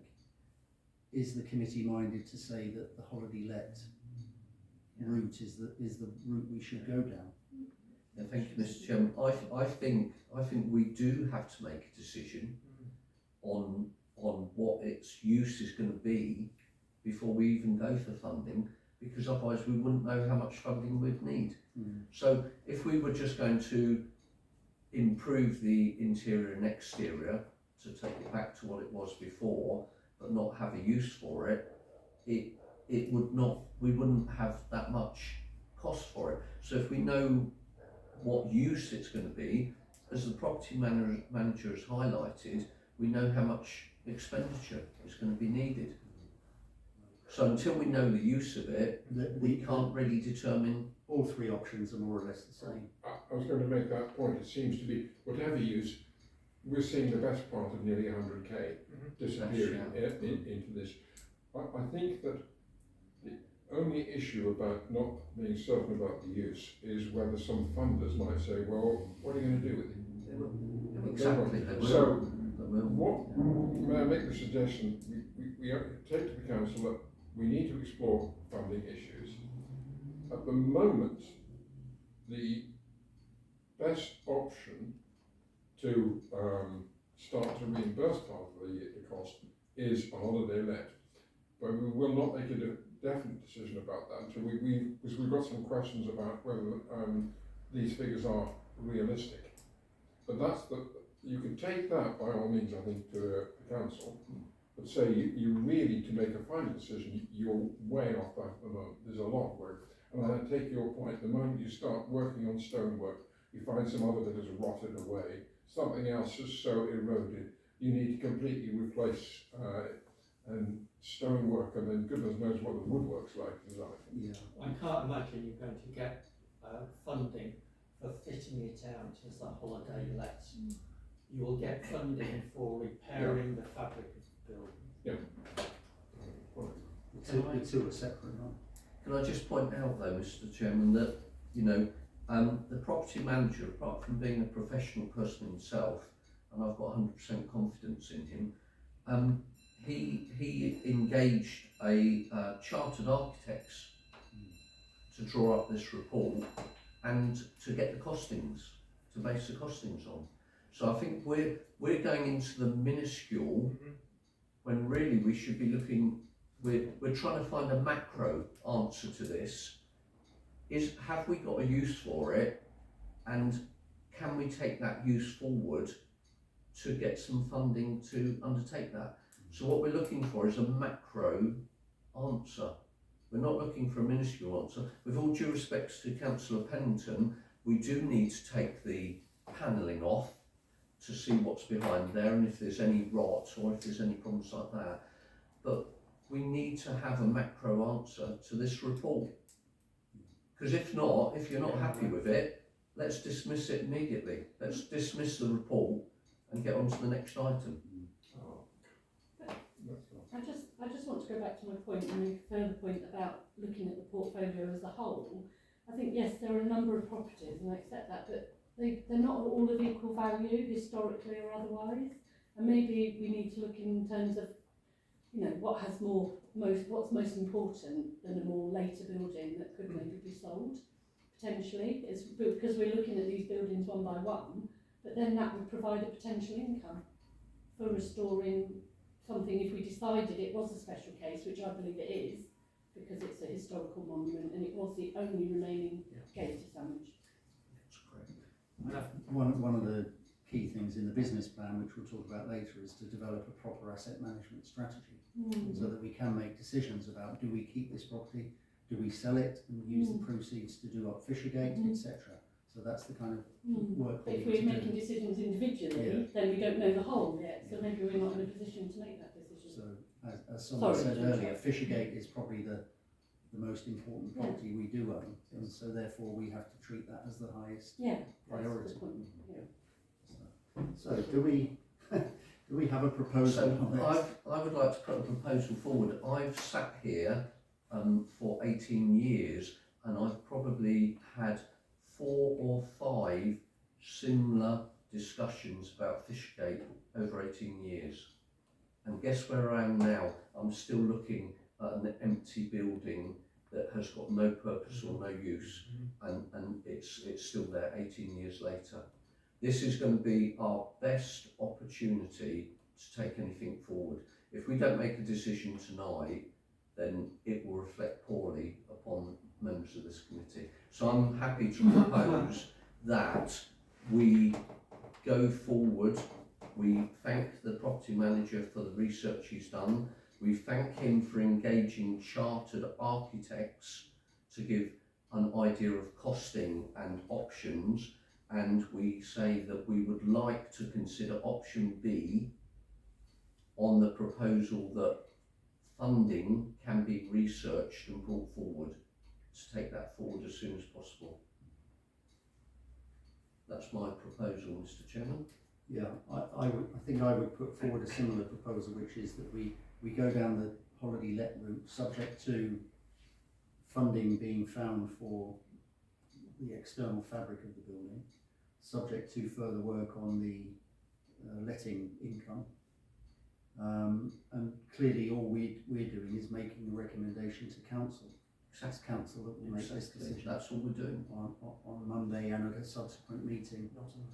is the committee minded to say that the holiday let route is the route we should go down? Yeah, thank you, Mr. Chairman. I think we do have to make a decision on what its use is going to be before we even go for funding, because otherwise we wouldn't know how much funding we'd need. So if we were just going to improve the interior and exterior to take it back to what it was before, but not have a use for it, it would not, we wouldn't have that much cost for it. So if we know what use it's going to be, as the property manager has highlighted, we know how much expenditure is going to be needed. So until we know the use of it, we can't really determine. All three options are more or less the same. I was going to make that point. It seems to be, whatever use, we're seeing the best part of nearly 100k disappearing into this. I think that the only issue about not being certain about the use is whether some funders might say, well, what are you going to do with it? Exactly. So, may I make the suggestion, we take to the council that we need to explore funding issues. At the moment, the best option to start to reimburse part of the cost is a holiday let. But we will not make a definite decision about that until because we've got some questions about whether these figures are realistic. But you can take that by all means, I think, to the council, but say you really, to make a final decision, you're way off that at the moment. There's a lot of work. And I take your point, the moment you start working on stonework, you find some other that has rotted away, something else is so eroded, you need to completely replace and stonework, and then goodness knows what the woodwork's like design. Yeah. I can't imagine you're going to get funding for fitting it out as a holiday let. You will get funding for repairing the fabric of the building. The two are separate, aren't they? Can I just point out though, Mr. Chairman, that the property manager, apart from being a professional person himself, and I've got 100% confidence in him, he engaged a chartered architects to draw up this report and to get the costings, to base the costings on. So I think we're going into the minuscule when really we should be looking. We're trying to find a macro answer to this. Have we got a use for it, and can we take that use forward to get some funding to undertake that? So what we're looking for is a macro answer. We're not looking for a minuscule answer. With all due respect to Councillor Pennington, we do need to take the panelling off to see what's behind there and if there's any rot or if there's any problems like that. But we need to have a macro answer to this report. Because if not, if you're not happy with it, let's dismiss it immediately. Let's dismiss the report and get on to the next item. I just want to go back to my point and make a further point about looking at the portfolio as a whole. I think, yes, there are a number of properties, and I accept that, but they're not all of equal value, historically or otherwise. And maybe we need to look in terms of, what's most important than a more later building that could maybe be sold, potentially. It's because we're looking at these buildings one by one, but then that would provide a potential income for restoring something if we decided it was a special case, which I believe it is, because it's a historical monument and it was the only remaining gate to Sandwich. That's correct. One of the key things in the business plan, which we'll talk about later, is to develop a proper asset management strategy so that we can make decisions about, do we keep this property, do we sell it and use the proceeds to do up Fishergate, etc. So that's the kind of work But we if need we're to making do. decisions individually, then we don't know the whole yet, so maybe we're not in a position to make that decision. So as someone Sorry, said to earlier, interrupt. Fishergate is probably the most important property we do own, and so therefore we have to treat that as the highest Yeah, priority. that's the point. Yeah. So do we have a proposal on this? I would like to put a proposal forward. I've sat here for 18 years and I've probably had 4 or 5 similar discussions about Fishergate over 18 years. And guess where I am now? I'm still looking at an empty building that has got no purpose or no use, and it's still there 18 years later. This is going to be our best opportunity to take anything forward. If we don't make a decision tonight, then it will reflect poorly upon members of this committee. So I'm happy to propose that we go forward. We thank the property manager for the research he's done. We thank him for engaging chartered architects to give an idea of costing and options. And we say that we would like to consider option B on the proposal that funding can be researched and brought forward, to take that forward as soon as possible. That's my proposal, Mr. Chairman. Yeah, I think I would put forward a similar proposal, which is that we go down the holiday let route, subject to funding being found for the external fabric of the building, subject to further work on the letting income. And clearly all we're doing is making a recommendation to council. It's council that will make this decision. That's all we're doing. On Monday and at a subsequent meeting.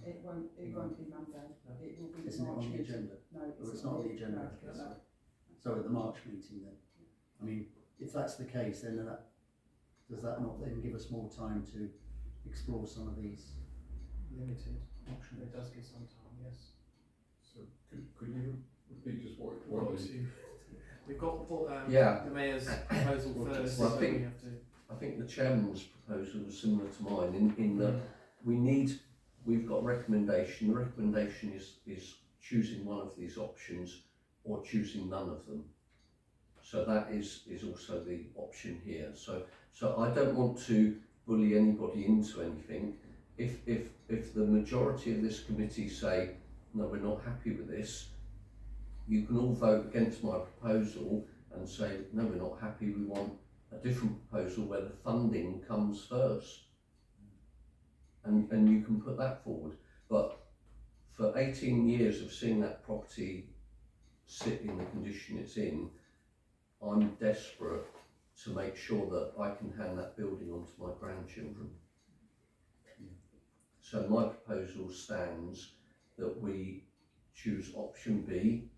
It won't be Monday, it will be the Isn't it March on the meeting. agenda? No, Oh, it's not on the agenda. No, Okay, no. so at the March meeting then. I mean, if that's the case, then does that not then give us more time to explore some of these Limited. options? It does give some time, yes. So could you repeat just what We've got Yeah. the mayor's proposal first, Well, I so think- we have to. I think the chairman's proposal was similar to mine in that we've got a recommendation. The recommendation is choosing one of these options or choosing none of them. So that is also the option here. So I don't want to bully anybody into anything. If the majority of this committee say, no, we're not happy with this, you can all vote against my proposal and say, no, we're not happy, we want a different proposal where the funding comes first. And you can put that forward. But for 18 years of seeing that property sit in the condition it's in, I'm desperate to make sure that I can hand that building on to my grandchildren. So my proposal stands that we choose option B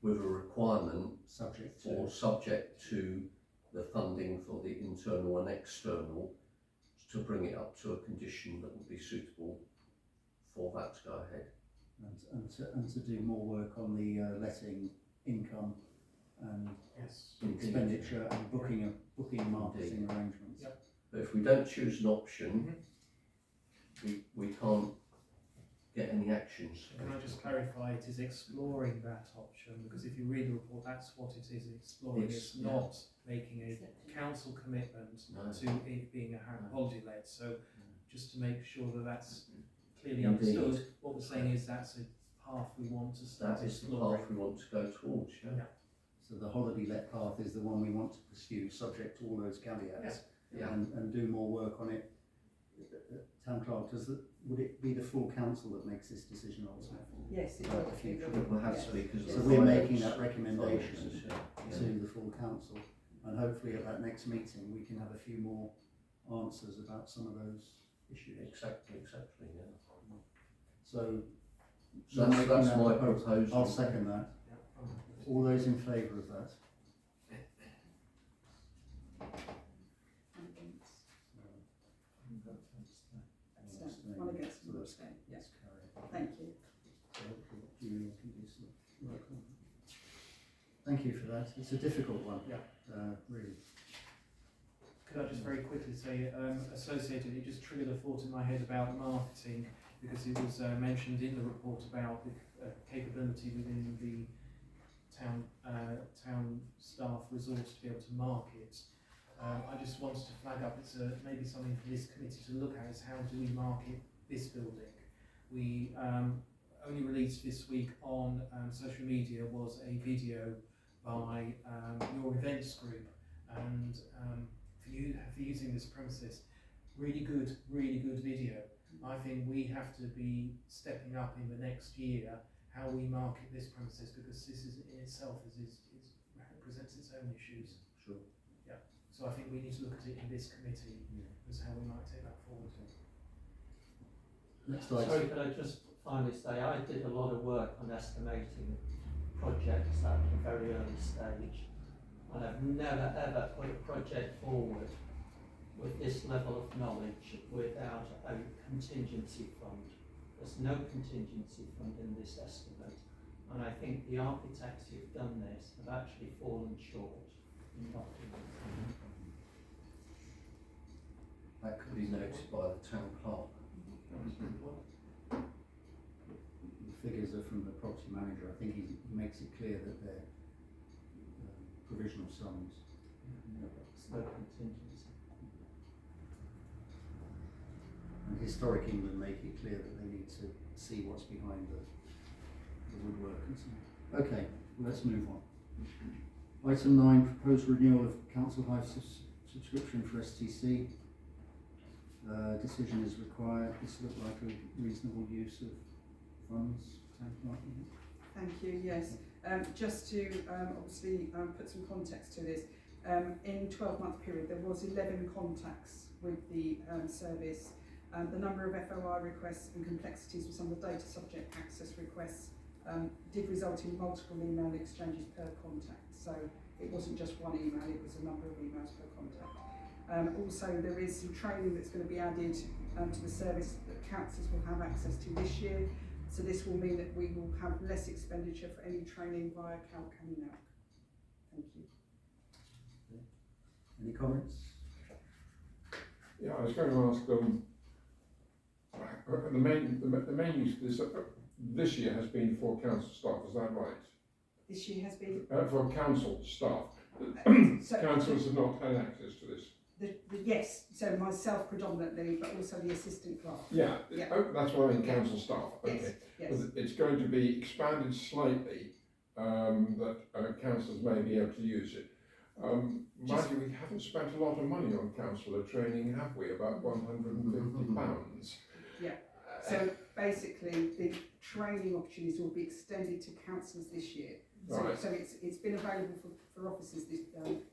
with a requirement subject to the funding for the internal and external to bring it up to a condition that would be suitable for that to go ahead. And to do more work on the letting income and Yes. expenditure and booking marketing arrangements. Yep. But if we don't choose an option, we can't get any actions. Can I just clarify, it is exploring that option, because if you read the report, that's what it is exploring. It's not making a council commitment to it being a holiday let. So just to make sure that that's clearly understood, what we're saying is that's a path we want to start That is the exploring. path we want to go towards, yeah. So the holiday let path is the one we want to pursue, subject to all those caveats, Yeah. and do more work on it. Town clerk, would it be the full council that makes this decision ultimately? Yes, it About will. the future? It will have to be because So we're making that recommendation to the full council, and hopefully at that next meeting we can have a few more answers about some of those issues. Exactly, yeah. So So Making that's that my proposal. proposal. I'll second that. All those in favour of that? Abstain. One against and one abstain. Yeah. That's carried. Thank you. Julian can do some work on it. Thank you for that. It's a difficult one. Yeah. Really. Could I just very quickly say, associated, it just triggered a thought in my head about marketing, because it was mentioned in the report about the capability within the town staff resource to be able to market. I just wanted to flag up, it's maybe something for this committee to look at, is how do we market this building? We only released this week on social media was a video by your events group, and for using this premises, really good video. I think we have to be stepping up in the next year how we market this premises, because this is in itself presents its own issues. Sure. Yeah. So I think we need to look at it in this committee as how we might take that forward. Next Sorry, item. could I just finally say, I did a lot of work on estimating projects at a very early stage, and I've never ever put a project forward with this level of knowledge without a contingency fund. There's no contingency fund in this estimate, and I think the architects who've done this have actually fallen short in not doing it. That could be noted by the town clerk. The figures are from the property manager. I think he makes it clear that they're provisional sums. There's no contingency. And Historic England make it clear that they need to see what's behind the woodwork and so on. Okay, let's move on. Item 9, proposed renewal of council hive subscription for STC. Decision is required. This looked like a reasonable use of funds. Thank you. Yes. Just to obviously put some context to this, in 12-month period there was 11 contacts with the service. The number of FOI requests and complexities with some of the data subject access requests did result in multiple email exchanges per contact. So it wasn't just one email, it was a number of emails per contact. Also, there is some training that's going to be added to the service that councillors will have access to this year. So this will mean that we will have less expenditure for any training via Calc and NAC. Thank you. Any comments? Yeah, I was going to ask the main use of this year has been for council staff, is that right? This year has been For council staff. so Councillors have not had access to this. Yes, so myself predominantly, but also the assistant clerk. Yeah, Yeah. Oh, that's what I mean, council staff. Okay. Yes, yes. But it's going to be expanded slightly, that councillors may be able to use it. Mind you, we haven't spent a lot of money on councillor training, have we? About £150. Yeah. So basically, the training opportunities will be extended to councillors this year. So, Right. so it's been available for officers this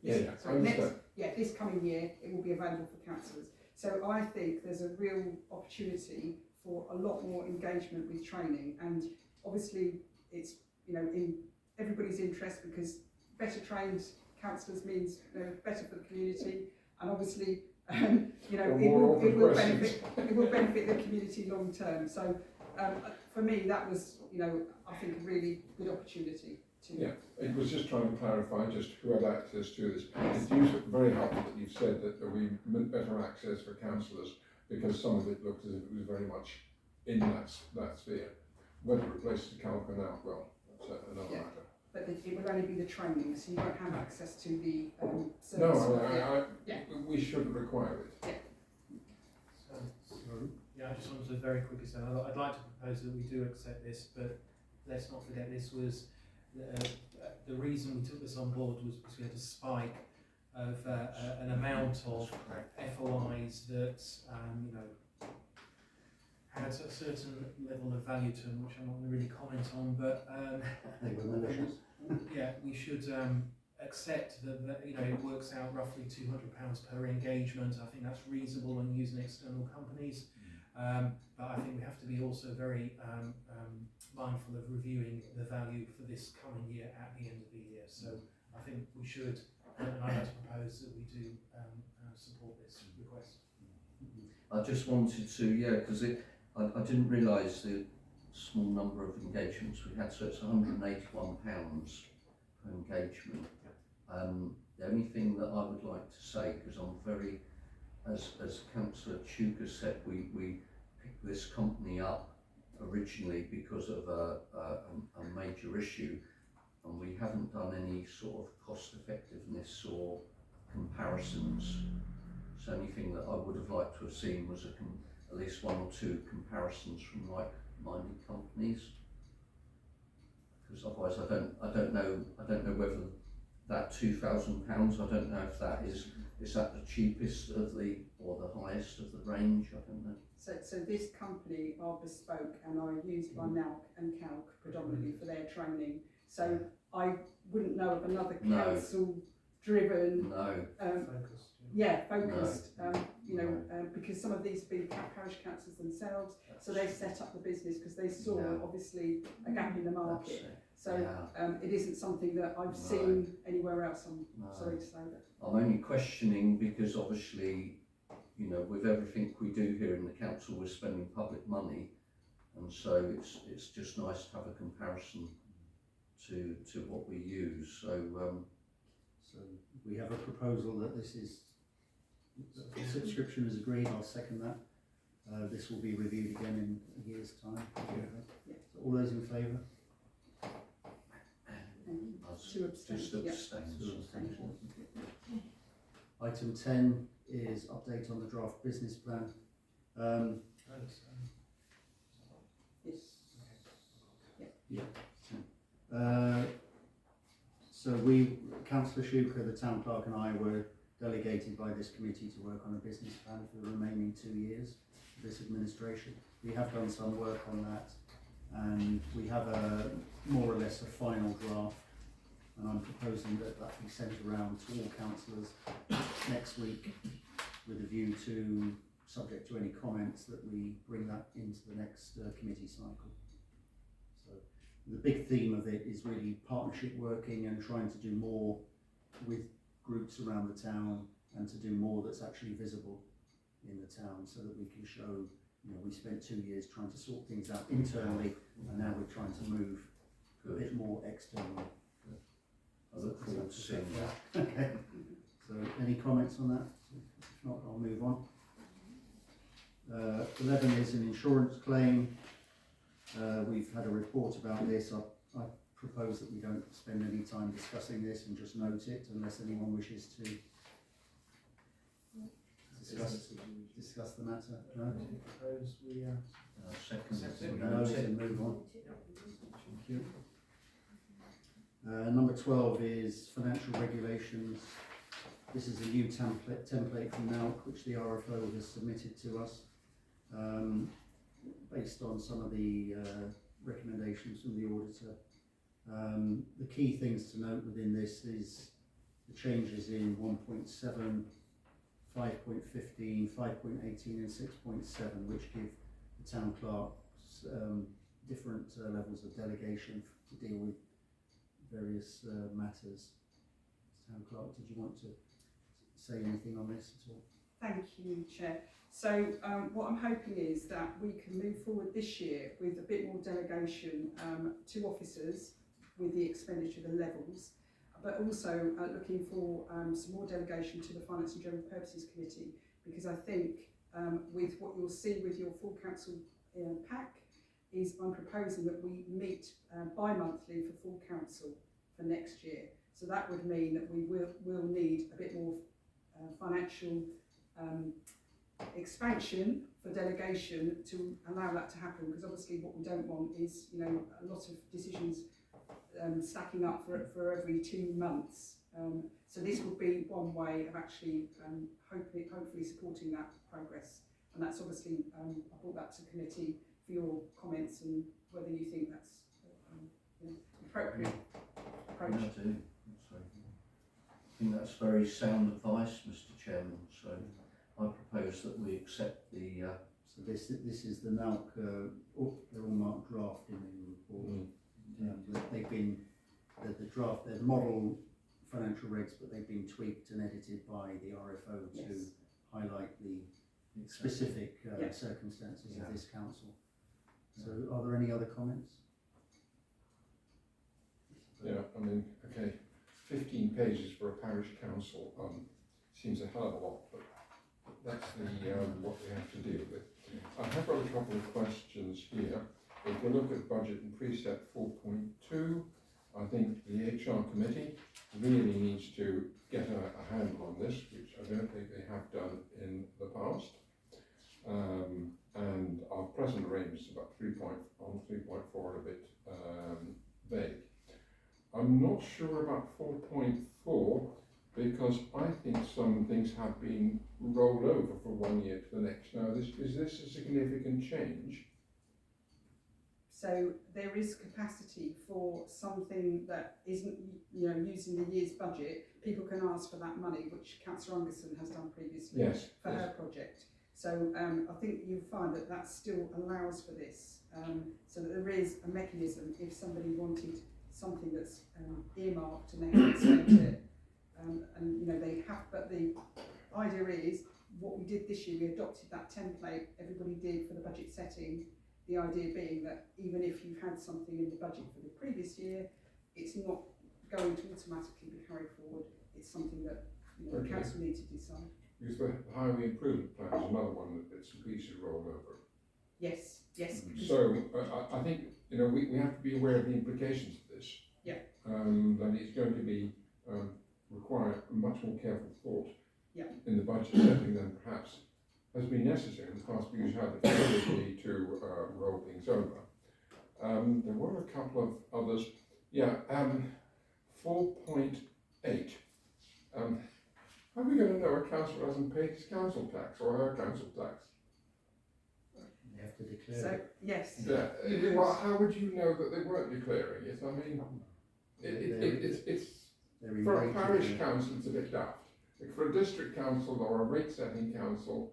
Yeah, so I understand. this coming year it will be available for councillors. So I think there's a real opportunity for a lot more engagement with training, and obviously it's in everybody's interest, because better trained councillors means better for the community, and obviously it will benefit the community long term. So for me that was I think a really good opportunity. Yeah, it was just trying to clarify just who had access to this. It's very helpful that you've said that there will be better access for councillors, because some of it looked as if it was very much in that sphere. Whether it replaces the Calc or not, well, that's another matter. But it will only be the training, so you won't have access to the service. No, we should require it. Yeah, I just wanted to very quickly say, I'd like to propose that we do accept this, but let's not forget this was the reason we took this on board was because we had a spike of an amount of FOIs that had a certain level of value to them, which I'm not going to really comment on, but They were malicious. yeah, we should accept that it works out roughly £200 per engagement. I think that's reasonable when using external companies, but I think we have to be also very mindful of reviewing the value for this coming year at the end of the year. So I think we should, and I'd like to propose that we do support this request. I just wanted to, because I didn't realise the small number of engagements we had, so it's £181 per engagement. The only thing that I would like to say, because I'm very, as Councillor Chuka said, we picked this company up originally because of a major issue, and we haven't done any sort of cost effectiveness or comparisons. So anything that I would have liked to have seen was at least one or two comparisons from like-minded companies, because otherwise I don't know whether that £2,000, I don't know if that is that the cheapest of the or the highest of the range. I don't know. So this company are bespoke and are used by NALC and CALC predominantly for their training. So I wouldn't know of another council driven focused because some of these have been parish councils themselves, so they've set up the business because they saw obviously a gap in the market. So it isn't something that I've seen anywhere else. I'm sorry to say that. I'm only questioning because obviously, you know, with everything we do here in the council, we're spending public money, and so it's just nice to have a comparison to what we use. So we have a proposal that the subscription is agreed. I'll second that. This will be reviewed again in a year's time. So all those in favour? Two abstentions. Just abstain. Item 10 is update on the draft business plan. So Councillor Shuker, the town clerk, and I were delegated by this committee to work on a business plan for the remaining 2 years of this administration. We have done some work on that, and we have more or less a final draft, and I'm proposing that be sent around to all councillors next week with a view to, subject to any comments, that we bring that into the next committee cycle. So the big theme of it is really partnership working and trying to do more with groups around the town, and to do more that's actually visible in the town, so that we can show, you know, we spent 2 years trying to sort things out internally, and now we're trying to move a bit more externally. I look forward to seeing that. Okay. So any comments on that? If not, I'll move on. 11 is an insurance claim. We've had a report about this. I propose that we don't spend any time discussing this and just note it, unless anyone wishes to discuss the matter. No? Propose we Second. No, we can move on. Thank you. Number 12 is financial regulations. This is a new template from NALC, which the RFO has submitted to us, based on some of the recommendations from the auditor. The key things to note within this is the changes in 1.7, 5.15, 5.18 and 6.7, which give the town clerks different levels of delegation to deal with various matters. Town clerk, did you want to say anything on this at all? Thank you, Chair. So what I'm hoping is that we can move forward this year with a bit more delegation to officers with the expenditure, the levels, but also looking for some more delegation to the Finance and General Purposes Committee, because I think with what you'll see with your full council pack is I'm proposing that we meet bi-monthly for full council for next year. So that would mean that we will need a bit more financial expansion for delegation to allow that to happen, because obviously what we don't want is, you know, a lot of decisions stacking up for every 2 months. So this would be one way of actually hopefully supporting that progress, and that's obviously I brought that to committee for your comments and whether you think that's appropriate approach. I do. I think that's very sound advice, Mr. Chairman. So I propose that we accept the So this is the NALC, they're all marked draft in the report. But they've been, the draft, they're model financial regs, but they've been tweaked and edited by the RFO to highlight the specific circumstances of this council. So are there any other comments? Yeah, I mean, okay, 15 pages for a parish council seems a hell of a lot, but that's the what we have to deal with. I have got a couple of questions here. If we look at budget and precept 4.2, I think the HR committee really needs to get a handle on this, which I don't think they have done in the past. And our present range is about 3.4 and a bit vague. I'm not sure about 4.4 because I think some things have been rolled over from 1 year to the next. Now, is this a significant change? So there is capacity for something that isn't, using the year's budget. People can ask for that money, which Councillor Ungerson has done previously for her project. So I think you'll find that still allows for this, so that there is a mechanism if somebody wanted something that's earmarked and they haven't spent it, and they have. But the idea is what we did this year. We adopted that template everybody did for the budget setting. The idea being that even if you had something in the budget for the previous year, it's not going to automatically be carried forward. It's something that the council needs to decide. Because the highway improvement plan is another one that bits and pieces rolled over. Yes. So I think we have to be aware of the implications of this. Yeah. That it's going to be require much more careful thought. Yeah. In the budget setting than perhaps has been necessary in the past, because you had the ability to roll things over. There were a couple of others. 4.8. How are we going to know a councillor hasn't paid his council tax or her council tax? They have to declare So it. yes. Yeah. Well, how would you know that they weren't declaring it? I mean, it's for a parish council, it's a bit daft. For a district council or a rate-setting council,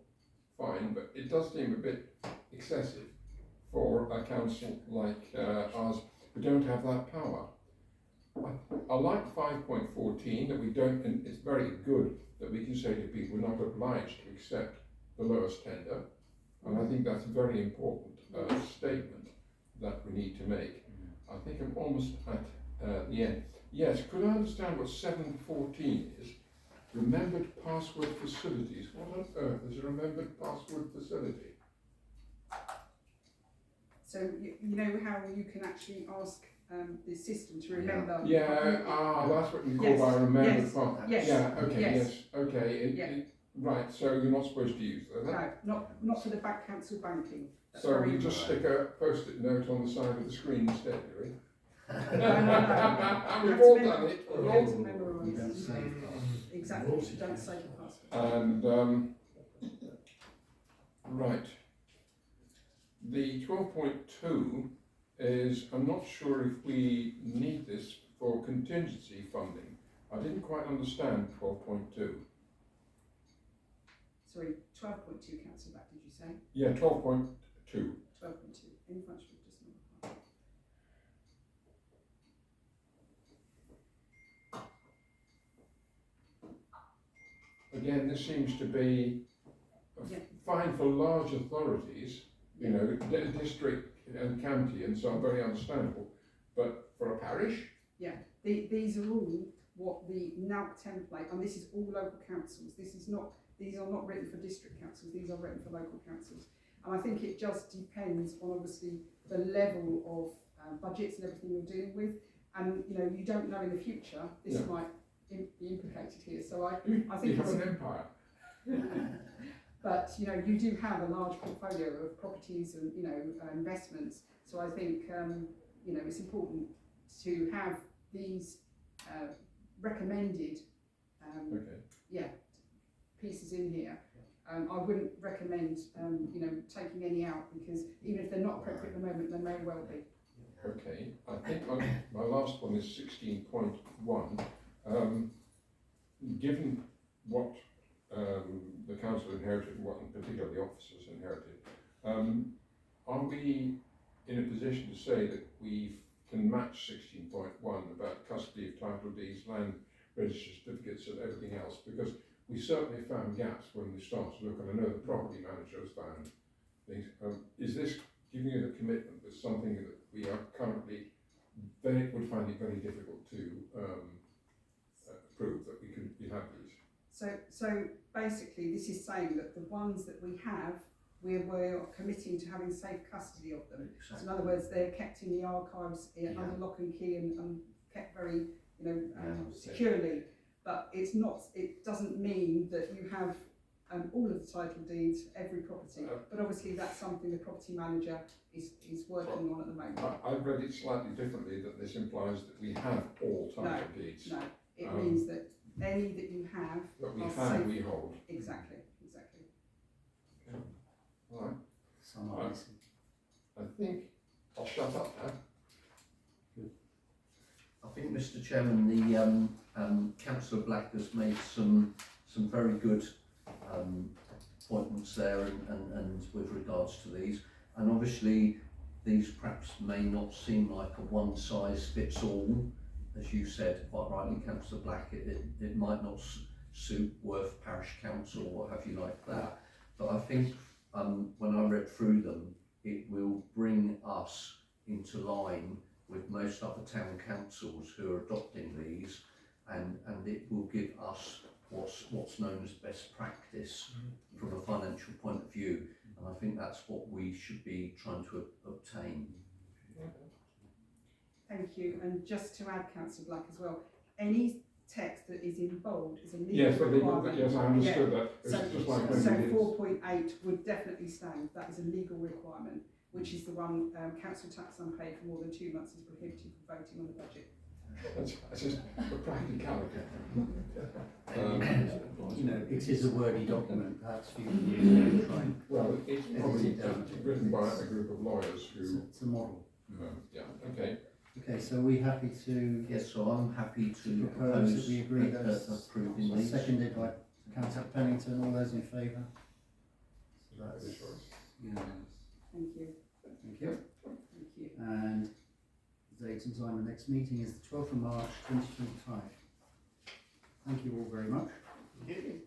fine, but it does seem a bit excessive for a council like ours who don't have that power. I like 5.14 that we don't, and it's very good that we can say to people we're not obliged to accept the lowest tender, and I think that's a very important statement that we need to make. I think I'm almost at the end. Yes, could I understand what 7.14 is? Remembered password facilities. What on earth is a remembered password facility? So you know how you can actually ask the system to remember. That's what you call by a remembered password. Yes. Yeah. Okay. Yes. Okay. Right. So you're not supposed to use that. No, not for the council banking. That's so very you just stick a post-it note on the side of the screen instead, do we? No. We've all done it. You have to memorise. You don't save Exactly. You don't save the password. And right. The 12.2 is, I'm not sure if we need this for contingency funding. I didn't quite understand 12.2. Sorry, 12.2 council back, did you say? Yeah, 12.2. 12.2. In front of you, just number 5. Again, this seems to be fine for large authorities, district and county and so on, very understandable. But for a parish? Yeah, these are all what the NALC template, and this is all local councils. These are not written for district councils, these are written for local councils. And I think it just depends on obviously the level of budgets and everything you're dealing with. And you don't know in the future, this might be implicated here. So I think you have an empire. But you do have a large portfolio of properties and investments. So I think it's important to have these recommended pieces in here. I wouldn't recommend taking any out, because even if they're not appropriate at the moment, they may well be. Okay, I think my last one is 16.1. Given what the council inherited, and what in particular the officers inherited, Are we in a position to say that we can match 16.1 about custody of title deeds, land register certificates and everything else? Because we certainly found gaps when we started to look, and I know the property manager has found things. Is this giving you the commitment that something that we are currently would find it very difficult to prove that we have these? So basically, this is saying that the ones that we have, we're committing to having safe custody of them. So in other words, they're kept in the archives under lock and key and kept very, securely. But it's not. It doesn't mean that you have all of the title deeds for every property. But obviously, that's something the property manager is working on at the moment. I've read it slightly differently. That this implies that we have all title deeds. No, it means that any that you have that we are have, safe. we hold. Exactly. Okay. All right. Some are missing. I think I'll shut up now. I think, Mr. Chairman, the Councillor Black has made some very good appointments there, and with regards to these, and obviously these perhaps may not seem like a one size fits all, as you said quite rightly, Councillor Black. It might not suit Worth Parish Council or what have you like that, but I think when I read through them, it will bring us into line with most other town councils who are adopting these, and it will give us what's known as best practice from a financial point of view, and I think that's what we should be trying to obtain. Thank you. And just to add, Councillor Black, as well, any text that is in bold is a legal Yes, but requirement. yes, I understood that. It's So, just like so when we did- 4.8 would definitely stand. That is a legal requirement, which is the one council tax unpaid for more than 2 months is prohibited from voting on the budget. That's just for practicality. It is a wordy document, perhaps for you to try and Well, it's probably edit it down. written by a group of lawyers who. It's a model. Yeah. Okay. Okay, so are we happy to Yes, so I'm happy to propose that we agree those? approving these. Seconded by Councillor Pennington. All those in favour? So that's unanimous. Thank you. Thank you. Thank you. And the date and time of the next meeting is the 12th of March 2025. Thank you all very much. Thank you.